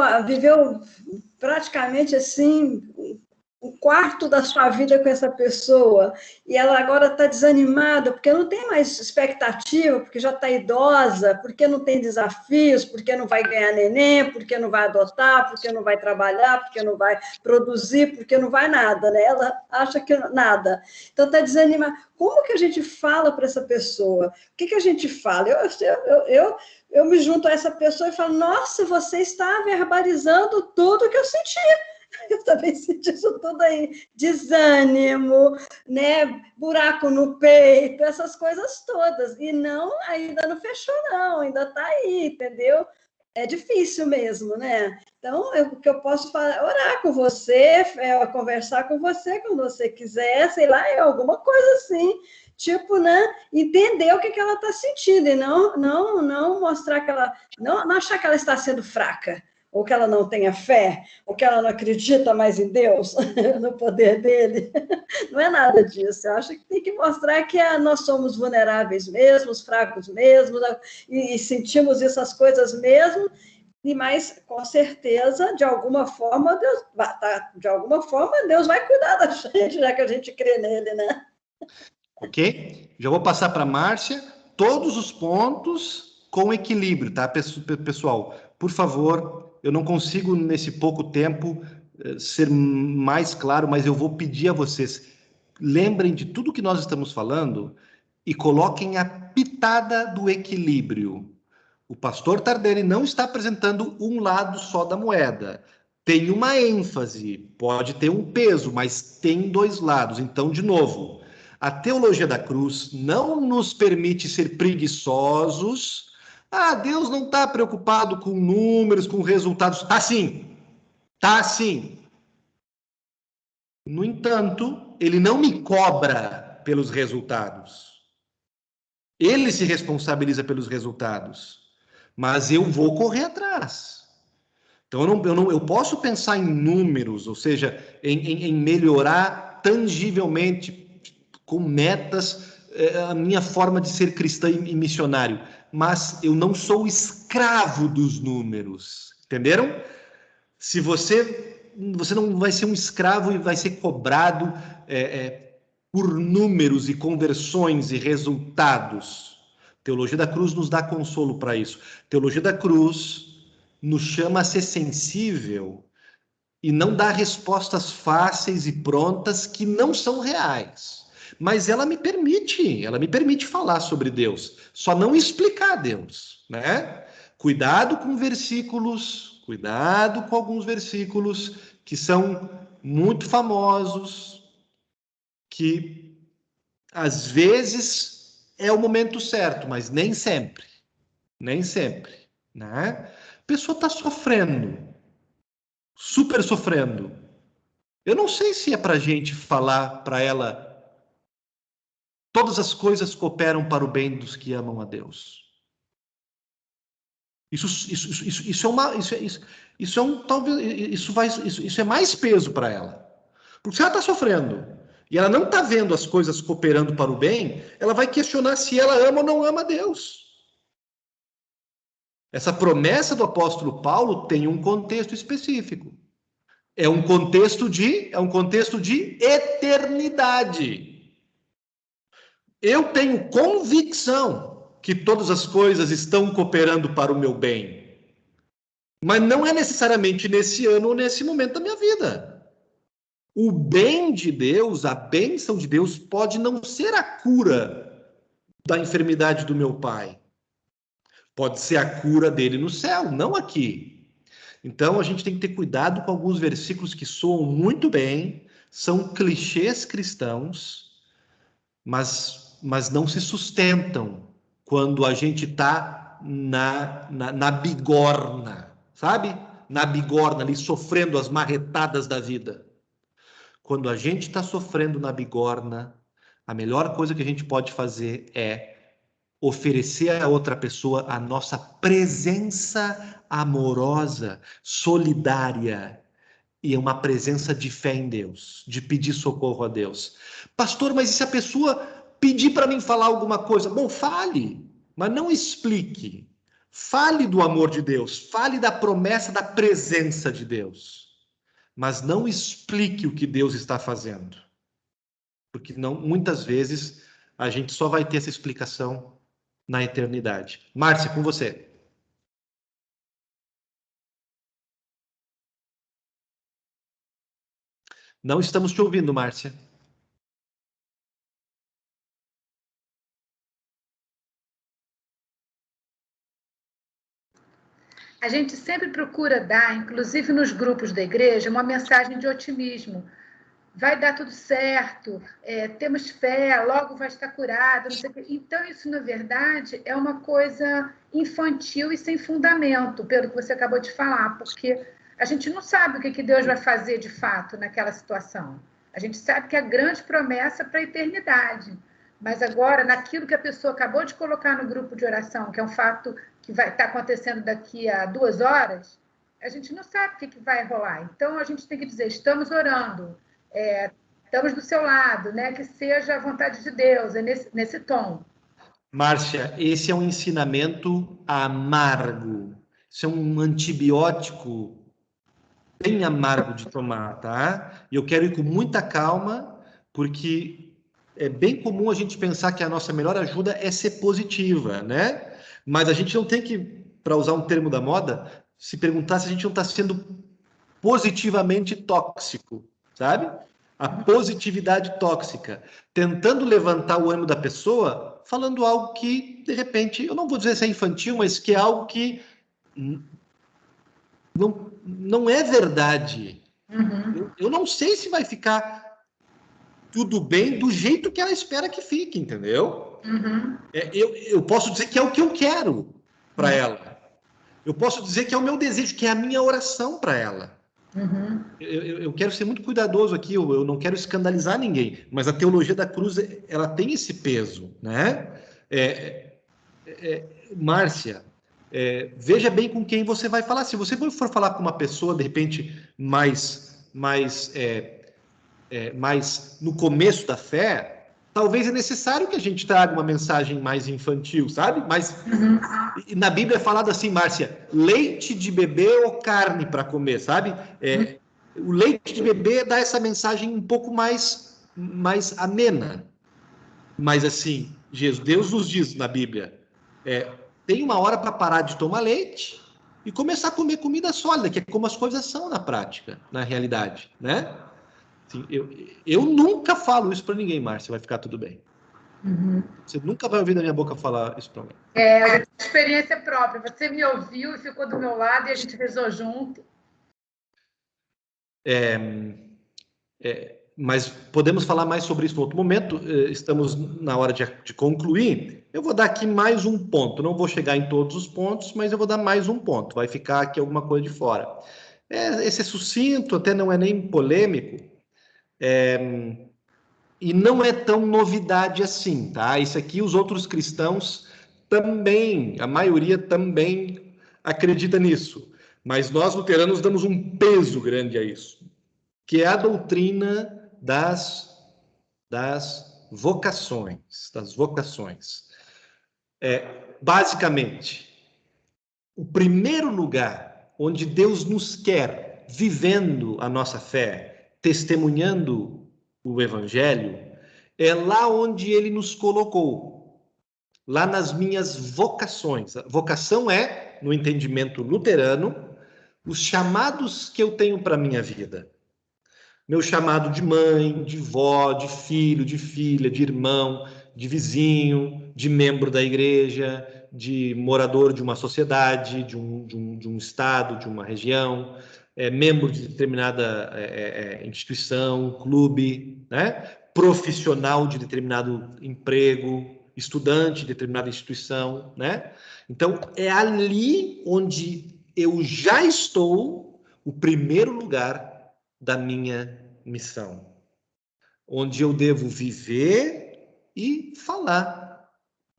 praticamente assim um quarto da sua vida com essa pessoa, e ela agora está desanimada, porque não tem mais expectativa, porque já está idosa, porque não tem desafios, porque não vai ganhar neném, porque não vai adotar, porque não vai trabalhar, porque não vai produzir, porque não vai nada, né? Ela acha que nada. Então, está desanimada. Como que a gente fala para essa pessoa? O que a gente fala? Eu me junto a essa pessoa e falo, nossa, você está verbalizando tudo que eu senti. Eu também senti isso tudo aí, desânimo, né? Buraco no peito, essas coisas todas. E não, ainda não fechou, não, ainda está aí, entendeu? É difícil mesmo, né? Então, o que eu posso falar, orar com você, conversar com você quando você quiser, sei lá, alguma coisa assim, tipo, né? Entender o que ela está sentindo e não mostrar que ela, não achar que ela está sendo fraca, ou que ela não tenha fé, ou que ela não acredita mais em Deus, no poder dele. Não é nada disso. Eu acho que tem que mostrar que nós somos vulneráveis mesmo, fracos mesmo, e sentimos essas coisas mesmo, mas, com certeza, de alguma forma, Deus vai cuidar da gente, já que a gente crê nele, né? Ok? Já vou passar para a Márcia. Todos os pontos com equilíbrio, tá, pessoal? Por favor, eu não consigo, nesse pouco tempo, ser mais claro, mas eu vou pedir a vocês, lembrem de tudo que nós estamos falando e coloquem a pitada do equilíbrio. O pastor Tardelli não está apresentando um lado só da moeda. Tem uma ênfase, pode ter um peso, mas tem dois lados. Então, de novo, a teologia da cruz não nos permite ser preguiçosos. Deus não está preocupado com números, com resultados. Tá sim. Tá sim. No entanto, ele não me cobra pelos resultados. Ele se responsabiliza pelos resultados. Mas eu vou correr atrás. Então, eu posso pensar em números, ou seja, em melhorar tangivelmente, com metas, a minha forma de ser cristã e missionário. Mas eu não sou escravo dos números. Entenderam? Se você não vai ser um escravo e vai ser cobrado por números e conversões e resultados. Teologia da Cruz nos dá consolo para isso. Teologia da Cruz nos chama a ser sensível e não dá respostas fáceis e prontas que não são reais. Mas ela me permite falar sobre Deus, só não explicar Deus, né? Cuidado com alguns versículos que são muito famosos, que às vezes é o momento certo, mas nem sempre, né? A pessoa está sofrendo, super sofrendo. Eu não sei se é para a gente falar para ela todas as coisas cooperam para o bem dos que amam a Deus. Isso é mais peso para ela. Porque se ela está sofrendo e ela não está vendo as coisas cooperando para o bem, ela vai questionar se ela ama ou não ama a Deus. Essa promessa do apóstolo Paulo tem um contexto específico. É um contexto de eternidade. Eu tenho convicção que todas as coisas estão cooperando para o meu bem. Mas não é necessariamente nesse ano ou nesse momento da minha vida. O bem de Deus, a bênção de Deus, pode não ser a cura da enfermidade do meu pai. Pode ser a cura dele no céu, não aqui. Então, a gente tem que ter cuidado com alguns versículos que soam muito bem, são clichês cristãos, mas não se sustentam quando a gente está na bigorna, sabe? Na bigorna, ali sofrendo as marretadas da vida. Quando a gente está sofrendo na bigorna, a melhor coisa que a gente pode fazer é oferecer a outra pessoa a nossa presença amorosa, solidária, e uma presença de fé em Deus, de pedir socorro a Deus. Pastor, mas e se a pessoa pedir para mim falar alguma coisa? Bom, fale, mas não explique. Fale do amor de Deus, fale da promessa da presença de Deus. mas não explique o que Deus está fazendo. Porque muitas vezes a gente só vai ter essa explicação na eternidade. Márcia, com você. Não estamos te ouvindo, Márcia. A gente sempre procura dar, inclusive nos grupos da igreja, uma mensagem de otimismo. Vai dar tudo certo, temos fé, logo vai estar curado, não sei o quê. Então, isso, na verdade, é uma coisa infantil e sem fundamento, pelo que você acabou de falar, porque a gente não sabe o que Deus vai fazer de fato naquela situação. A gente sabe que é a grande promessa para a eternidade. Mas agora, naquilo que a pessoa acabou de colocar no grupo de oração, que é um fato que vai estar acontecendo daqui a 2 horas, a gente não sabe o que vai rolar. Então, a gente tem que dizer, estamos orando, estamos do seu lado, né? Que seja a vontade de Deus, nesse tom. Márcia, esse é um ensinamento amargo. Isso é um antibiótico bem amargo de tomar, tá? E eu quero ir com muita calma, porque é bem comum a gente pensar que a nossa melhor ajuda é ser positiva, né? Mas a gente não tem que, para usar um termo da moda, se perguntar se a gente não está sendo positivamente tóxico, sabe? A positividade tóxica, tentando levantar o ânimo da pessoa, falando algo que, de repente, eu não vou dizer se é infantil, mas que é algo que não é verdade. Uhum. Eu não sei se vai ficar tudo bem do jeito que ela espera que fique, entendeu? Uhum. Eu posso dizer que é o que eu quero para ela. Eu posso dizer que é o meu desejo, que é a minha oração para ela. Uhum. Eu quero ser muito cuidadoso aqui, eu não quero escandalizar ninguém, mas a teologia da cruz, ela tem esse peso, né? Márcia, veja bem com quem você vai falar. Se você for falar com uma pessoa, de repente, mais no começo da fé, talvez é necessário que a gente traga uma mensagem mais infantil, sabe? Mas na Bíblia é falado assim, Márcia, leite de bebê ou carne para comer, sabe? O leite de bebê dá essa mensagem um pouco mais amena. Mas assim, Deus nos diz na Bíblia, tem uma hora para parar de tomar leite e começar a comer comida sólida, que é como as coisas são na prática, na realidade, né? Assim, eu nunca falo isso para ninguém, Márcia, vai ficar tudo bem. Uhum. Você nunca vai ouvir da minha boca falar isso para alguém. Experiência própria. Você me ouviu e ficou do meu lado e a gente rezou junto. Mas podemos falar mais sobre isso em outro momento. Estamos na hora de concluir. Eu vou dar aqui mais um ponto. Não vou chegar em todos os pontos, mas eu vou dar mais um ponto. Vai ficar aqui alguma coisa de fora. Esse é sucinto, até não é nem polêmico. E não é tão novidade assim, tá? Isso aqui os outros cristãos também, a maioria também acredita nisso. Mas nós luteranos damos um peso grande a isso, que é a doutrina das vocações, basicamente, o primeiro lugar onde Deus nos quer vivendo a nossa fé, testemunhando o Evangelho, é lá onde Ele nos colocou, lá nas minhas vocações. A vocação é, no entendimento luterano, os chamados que eu tenho para a minha vida. Meu chamado de mãe, de vó, de filho, de filha, de irmão, de vizinho, de membro da igreja, de morador de uma sociedade, de um estado, de uma região, membro de determinada instituição, clube, né? Profissional de determinado emprego, estudante de determinada instituição, né? Então, é ali onde eu já estou, o primeiro lugar da minha missão, onde eu devo viver e falar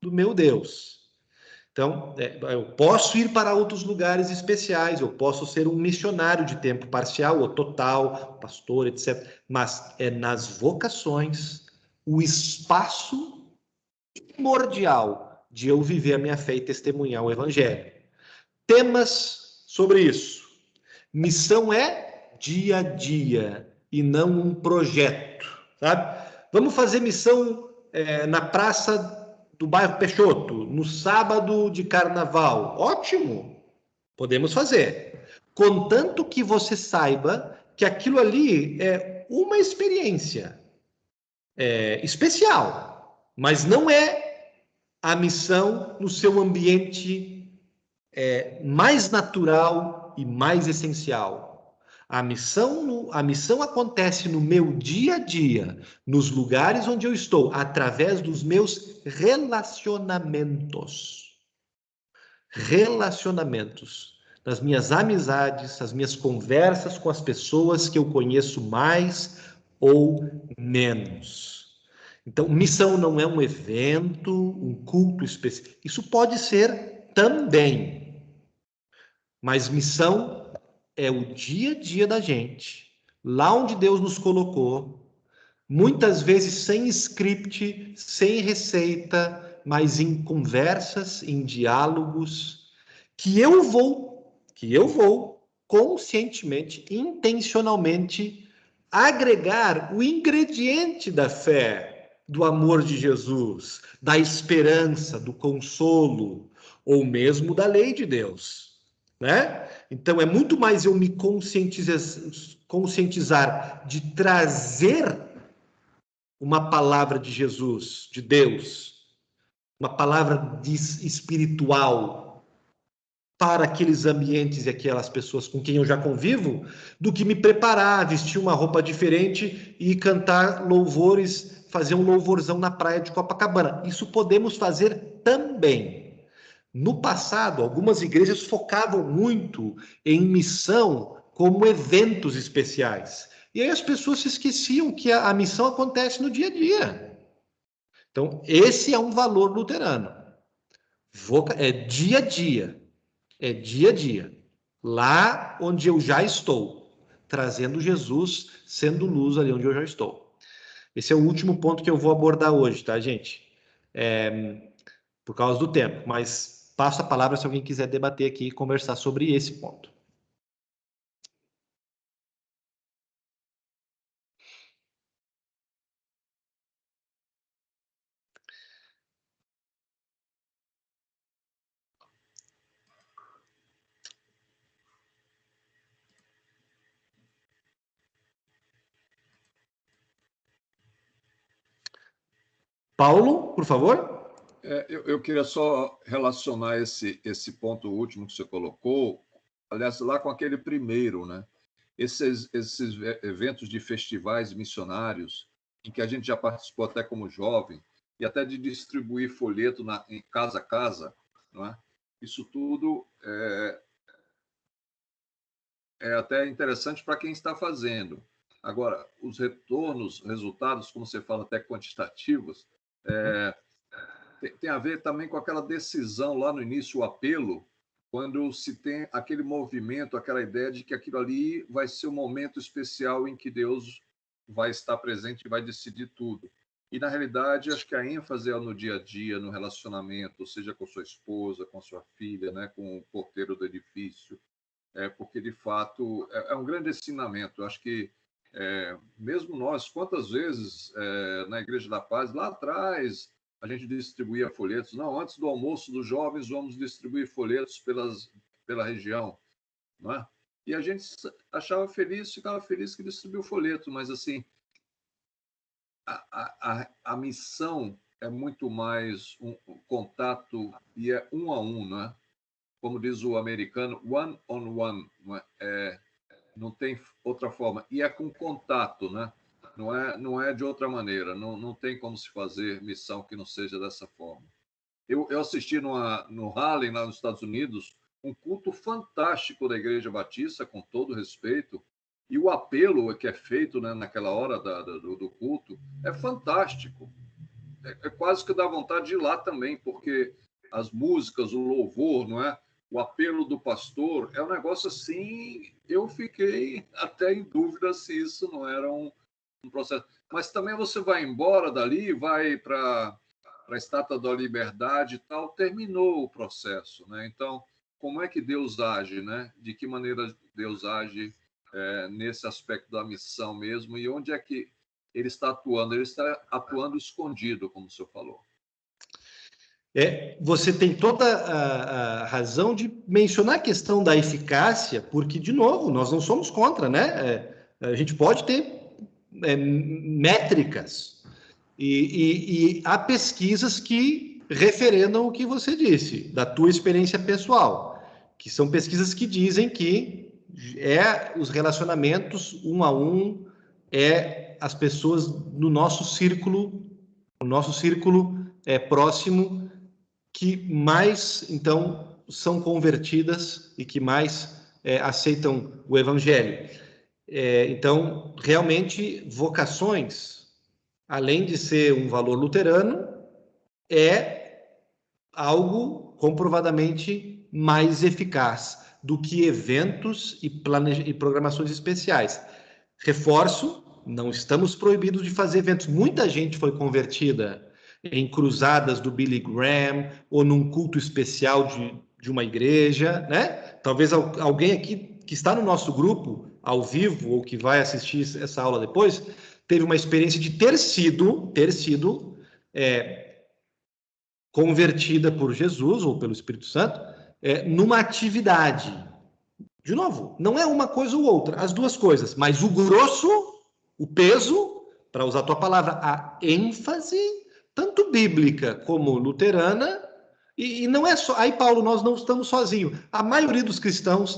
do meu Deus. Então, eu posso ir para outros lugares especiais, eu posso ser um missionário de tempo parcial ou total, pastor, etc. Mas é nas vocações o espaço primordial de eu viver a minha fé e testemunhar o Evangelho. Temas sobre isso. Missão é dia a dia e não um projeto, sabe? Vamos fazer missão na praça do bairro Peixoto, no sábado de carnaval. Ótimo, podemos fazer. Contanto que você saiba que aquilo ali é uma experiência especial, mas não é a missão no seu ambiente mais natural e mais essencial. A missão acontece no meu dia a dia, nos lugares onde eu estou, através dos meus relacionamentos. Relacionamentos. Nas minhas amizades, as minhas conversas com as pessoas que eu conheço mais ou menos. Então, missão não é um evento, um culto específico. Isso pode ser também. Mas missão é o dia a dia da gente, lá onde Deus nos colocou, muitas vezes sem script, sem receita, mas em conversas, em diálogos, que eu vou conscientemente, intencionalmente agregar o ingrediente da fé, do amor de Jesus, da esperança, do consolo, ou mesmo da lei de Deus, né? Então é muito mais eu me conscientizar de trazer uma palavra de Jesus, de Deus, uma palavra espiritual para aqueles ambientes e aquelas pessoas com quem eu já convivo, do que me preparar, vestir uma roupa diferente e cantar louvores, fazer um louvorzão na praia de Copacabana. Isso podemos fazer também. No passado, algumas igrejas focavam muito em missão como eventos especiais. E aí as pessoas se esqueciam que a missão acontece no dia a dia. Então, esse é um valor luterano. É dia a dia. É dia a dia. Lá onde eu já estou. Trazendo Jesus, sendo luz ali onde eu já estou. Esse é o último ponto que eu vou abordar hoje, tá, gente? Por causa do tempo. Mas passo a palavra se alguém quiser debater aqui e conversar sobre esse ponto. Paulo, por favor. Eu queria só relacionar esse ponto último que você colocou, aliás, lá com aquele primeiro, né? Esses eventos de festivais missionários, em que a gente já participou até como jovem, e até de distribuir folheto em casa a casa, não é? Isso tudo é até interessante para quem está fazendo. Agora, os resultados, como você fala, até quantitativos, tem a ver também com aquela decisão lá no início, o apelo, quando se tem aquele movimento, aquela ideia de que aquilo ali vai ser um momento especial em que Deus vai estar presente e vai decidir tudo. E, na realidade, acho que a ênfase é no dia a dia, no relacionamento, seja com sua esposa, com sua filha, né, com o porteiro do edifício, porque, de fato, é um grande ensinamento. Eu acho que, mesmo nós, quantas vezes na Igreja da Paz, lá atrás, a gente distribuía folhetos. Não, antes do almoço dos jovens, vamos distribuir folhetos pela região, não é? E a gente achava feliz, ficava feliz que distribuiu folheto, mas, assim, a missão é muito mais um contato e é um a um, né? Como diz o americano, one on one, não tem outra forma. E é com contato, né? Não é de outra maneira. Não tem como se fazer missão que não seja dessa forma. Eu assisti no Harlem, lá nos Estados Unidos, um culto fantástico da Igreja Batista, com todo respeito, e o apelo que é feito, né, naquela hora do culto é fantástico. É quase que dá vontade de ir lá também, porque as músicas, o louvor, não é? O apelo do pastor é um negócio assim. Eu fiquei até em dúvida se isso não era um processo. Mas também você vai embora dali, vai para a Estátua da Liberdade e tal, terminou o processo, né? Então, como é que Deus age, né? De que maneira Deus age nesse aspecto da missão mesmo, e onde é que ele está atuando? Ele está atuando escondido, como o senhor falou. Você tem toda a razão de mencionar a questão da eficácia, porque, de novo, nós não somos contra, né? A gente pode ter métricas, e há pesquisas que referendam o que você disse, da tua experiência pessoal, que são pesquisas que dizem que os relacionamentos um a um, as pessoas no nosso círculo próximo, que mais, então, são convertidas e que mais aceitam o evangelho. Então, realmente, vocações, além de ser um valor luterano, é algo comprovadamente mais eficaz do que eventos e programações especiais. Reforço, não estamos proibidos de fazer eventos. Muita gente foi convertida em cruzadas do Billy Graham ou num culto especial de uma igreja, né? Talvez alguém aqui que está no nosso grupo, ao vivo, ou que vai assistir essa aula depois, teve uma experiência de ter sido convertida por Jesus ou pelo Espírito Santo numa atividade. De novo, não é uma coisa ou outra, as duas coisas, mas o grosso, o peso, para usar a tua palavra, a ênfase, tanto bíblica como luterana, e não é só... Aí, Paulo, nós não estamos sozinhos. A maioria dos cristãos,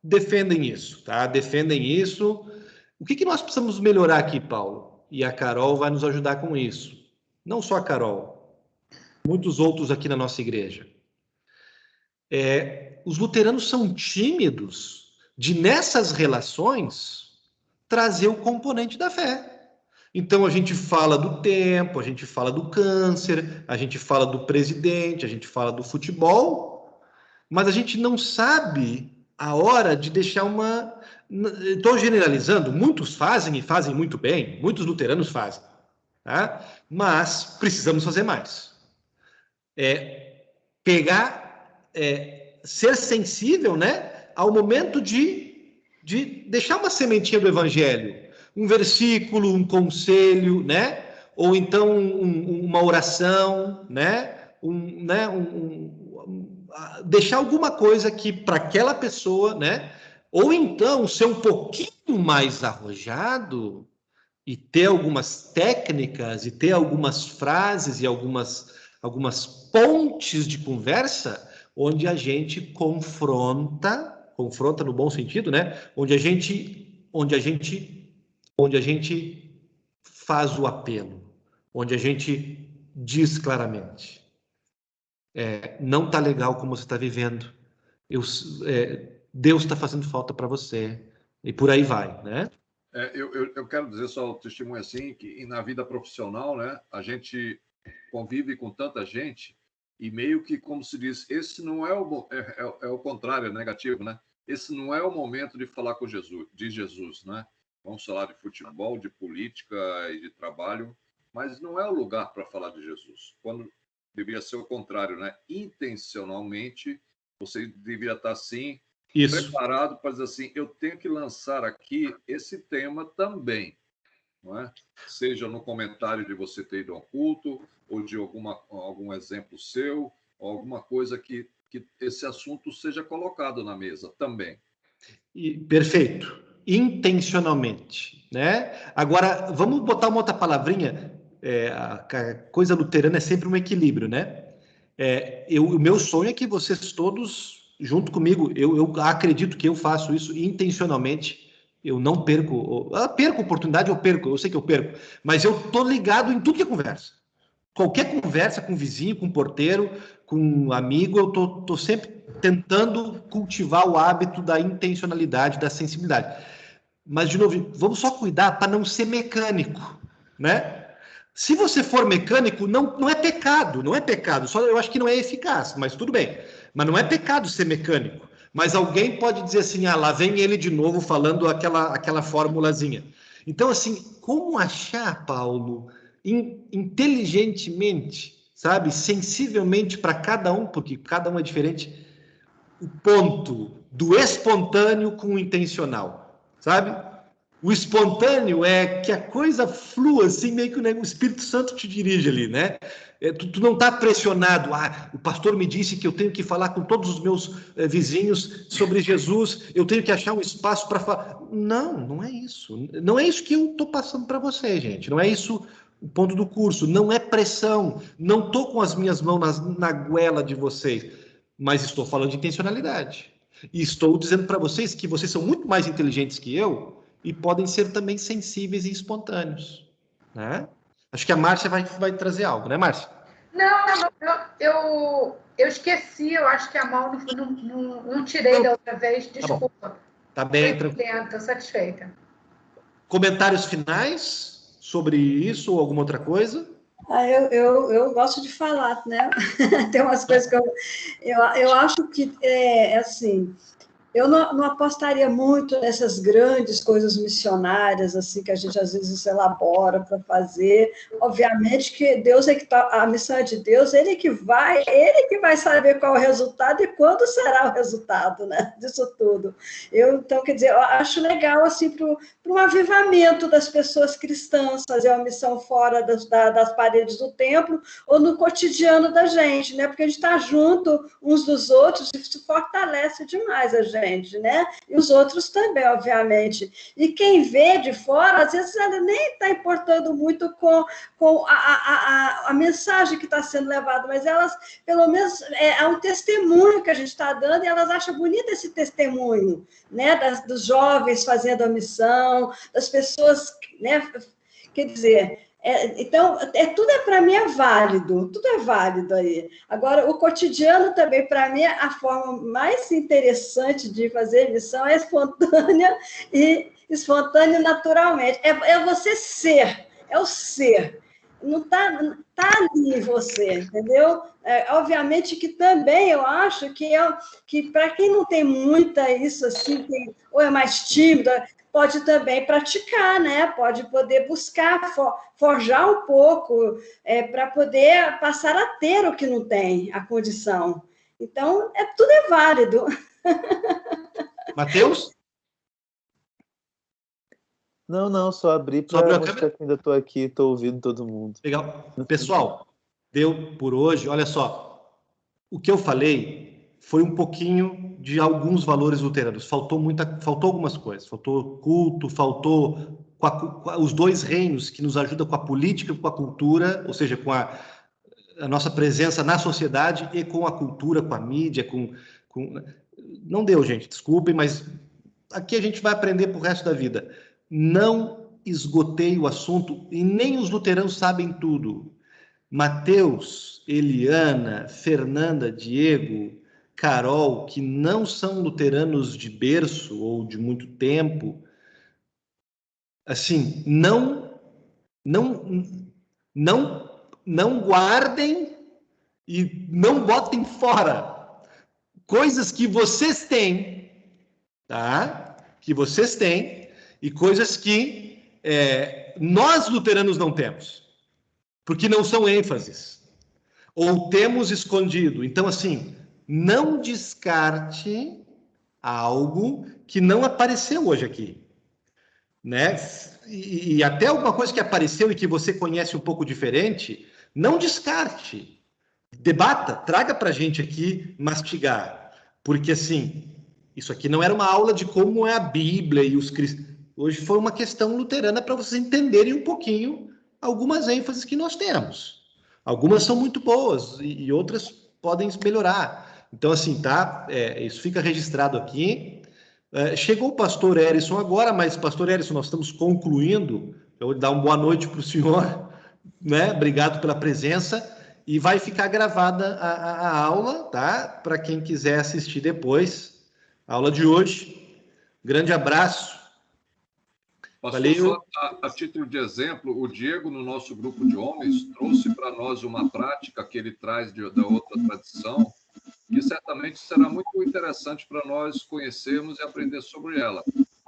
defendem isso, Defendem isso. O que nós precisamos melhorar aqui, Paulo? E a Carol vai nos ajudar com isso. Não só a Carol, muitos outros aqui na nossa igreja. Os luteranos são tímidos de, nessas relações, trazer o componente da fé. Então, a gente fala do tempo, a gente fala do câncer, a gente fala do presidente, a gente fala do futebol, mas a gente não sabe a hora de deixar uma... Estou generalizando, muitos fazem e fazem muito bem, muitos luteranos fazem, mas precisamos fazer mais. Ser sensível, ao momento de deixar uma sementinha do evangelho, um versículo, um conselho, ou então uma oração, deixar alguma coisa que para aquela pessoa, ou então ser um pouquinho mais arrojado e ter algumas técnicas e ter algumas frases e algumas pontes de conversa onde a gente confronta no bom sentido, onde a gente faz o apelo, onde a gente diz claramente, não está legal como você está vivendo, Deus está fazendo falta para você, e por aí vai, Eu quero dizer só o testemunho assim, que na vida profissional, a gente convive com tanta gente e meio que, como se diz, esse não é o contrário, é negativo, Esse não é o momento de falar de Jesus, Vamos falar de futebol, de política e de trabalho, mas não é o lugar para falar de Jesus. Quando deveria ser o contrário, Intencionalmente, você deveria estar assim, preparado para dizer assim, eu tenho que lançar aqui esse tema também, Seja no comentário de você ter ido ao culto, ou de algum exemplo seu, ou alguma coisa que esse assunto seja colocado na mesa também. Perfeito. Intencionalmente, Agora, vamos botar uma outra palavrinha. A coisa luterana é sempre um equilíbrio, o meu sonho é que vocês todos, junto comigo, eu acredito que eu faço isso intencionalmente. Eu não perco. Perco oportunidade, eu sei que eu perco, mas eu tô ligado em tudo que é conversa. Qualquer conversa com vizinho, com porteiro, com um amigo, eu tô sempre tentando cultivar o hábito da intencionalidade, da sensibilidade. Mas, de novo, vamos só cuidar para não ser mecânico, Se você for mecânico, não é pecado, só eu acho que não é eficaz, mas tudo bem. Mas não é pecado ser mecânico. Mas alguém pode dizer assim, lá vem ele de novo falando aquela formulazinha. Então, assim, como achar, Paulo, inteligentemente, sensivelmente para cada um, porque cada um é diferente, o ponto do espontâneo com o intencional. sabe? O espontâneo é que a coisa flua, assim, meio que o Espírito Santo te dirige ali, né? Tu não está pressionado. O pastor me disse que eu tenho que falar com todos os meus vizinhos sobre Jesus, eu tenho que achar um espaço para falar. Não, não é isso. Não é isso que eu estou passando para você, gente. Não é isso o ponto do curso. Não é pressão. Não estou com as minhas mãos na goela de vocês, mas estou falando de intencionalidade. E estou dizendo para vocês que vocês são muito mais inteligentes que eu, e podem ser também sensíveis e espontâneos, né? Acho que a Márcia vai trazer algo, né, Márcia? Não, eu esqueci, eu acho que a mão não tirei da outra vez, desculpa. Tá bem, tranquilo. Estou satisfeita. Comentários finais sobre isso ou alguma outra coisa? Eu gosto de falar, né? Tem umas coisas que eu acho que assim. Eu não apostaria muito nessas grandes coisas missionárias, assim, que a gente às vezes elabora para fazer. Obviamente que Deus é que a missão é de Deus, ele que vai saber qual é o resultado e quando será o resultado, né, disso tudo. Então, quer dizer, eu acho legal, assim, para um avivamento das pessoas cristãs, fazer uma missão fora das paredes do templo ou no cotidiano da gente, né, porque a gente está junto uns dos outros e isso fortalece demais a gente. Né? E os outros também, obviamente. E quem vê de fora, às vezes ela nem está importando muito com a mensagem que está sendo levada, mas elas, pelo menos, é um testemunho que a gente está dando e elas acham bonito esse testemunho, né? Dos jovens fazendo a missão, das pessoas, né? Quer dizer... Então, tudo para mim é válido, tudo é válido aí. Agora, o cotidiano também, para mim, a forma mais interessante de fazer missão é espontânea e espontânea naturalmente. É você ser, é o ser. Não tá ali em você, entendeu? Obviamente que também eu acho que para quem não tem muita isso assim, ou é mais tímido, pode também praticar, né? Pode poder buscar, forjar um pouco para poder passar a ter o que não tem, a condição. Então, tudo é válido. Mateus? Não, só abri para mostrar que ainda estou aqui, estou ouvindo todo mundo. Legal. Pessoal, deu por hoje. Olha só, o que eu falei foi um pouquinho de alguns valores luteranos. Faltou algumas coisas. Faltou culto, faltou os dois reinos que nos ajudam com a política, com a cultura, ou seja, com a nossa presença na sociedade e com a cultura, com a mídia, Não deu, gente, desculpem, mas aqui a gente vai aprender pro resto da vida. Não esgotei o assunto e nem os luteranos sabem tudo. Mateus, Eliana, Fernanda, Diego, Carol, que não são luteranos de berço ou de muito tempo, assim, não guardem e não botem fora coisas que vocês têm, tá? Que vocês têm e coisas que nós luteranos não temos, porque não são ênfases ou temos escondido. Então, assim, não descarte algo que não apareceu hoje aqui, né? E até alguma coisa que apareceu e que você conhece um pouco diferente, não descarte, debata, traga para a gente aqui mastigar, porque assim, isso aqui não era uma aula de como é a Bíblia e os cristãos. Hoje foi uma questão luterana para vocês entenderem um pouquinho algumas ênfases que nós temos. Algumas são muito boas e outras podem melhorar. Então, assim, tá? Isso fica registrado aqui. Chegou o pastor Erison agora, mas, pastor Erison, nós estamos concluindo. Eu vou dar uma boa noite para o senhor, né? Obrigado pela presença. E vai ficar gravada a aula, tá? Para quem quiser assistir depois. A aula de hoje. Grande abraço. Pastor, valeu. Só a título de exemplo, o Diego, no nosso grupo de homens, trouxe para nós uma prática que ele traz da outra tradição, que certamente será muito interessante para nós conhecermos e aprender sobre ela.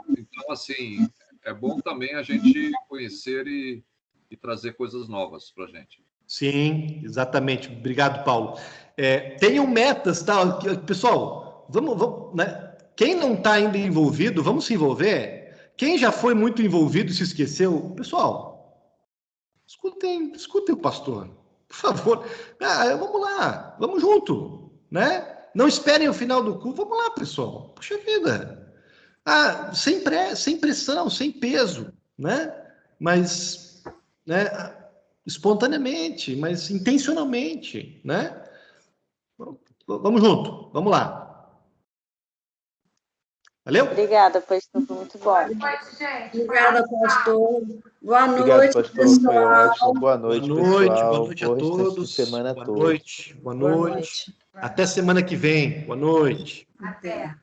Então, assim, é bom também a gente conhecer e trazer coisas novas para a gente. Sim, exatamente. Obrigado, Paulo. Tenham metas, tá? Pessoal, vamos, né? Quem não está ainda envolvido, vamos se envolver. Quem já foi muito envolvido e se esqueceu, pessoal, escutem o pastor, por favor. Vamos lá, vamos junto, né? Não esperem o final do culto, vamos lá, pessoal. Puxa vida. Sem pressão, sem peso, né? Mas, né, espontaneamente, mas intencionalmente, né? Vamos junto, vamos lá. Valeu? Obrigada, pastor, foi muito bom. Obrigada, pastor. Boa noite, obrigado, pastor. pessoal. Foi ótimo. Boa noite, pessoal. Boa noite a todos. Semana boa noite. Boa noite. Até semana que vem. Boa noite. Até.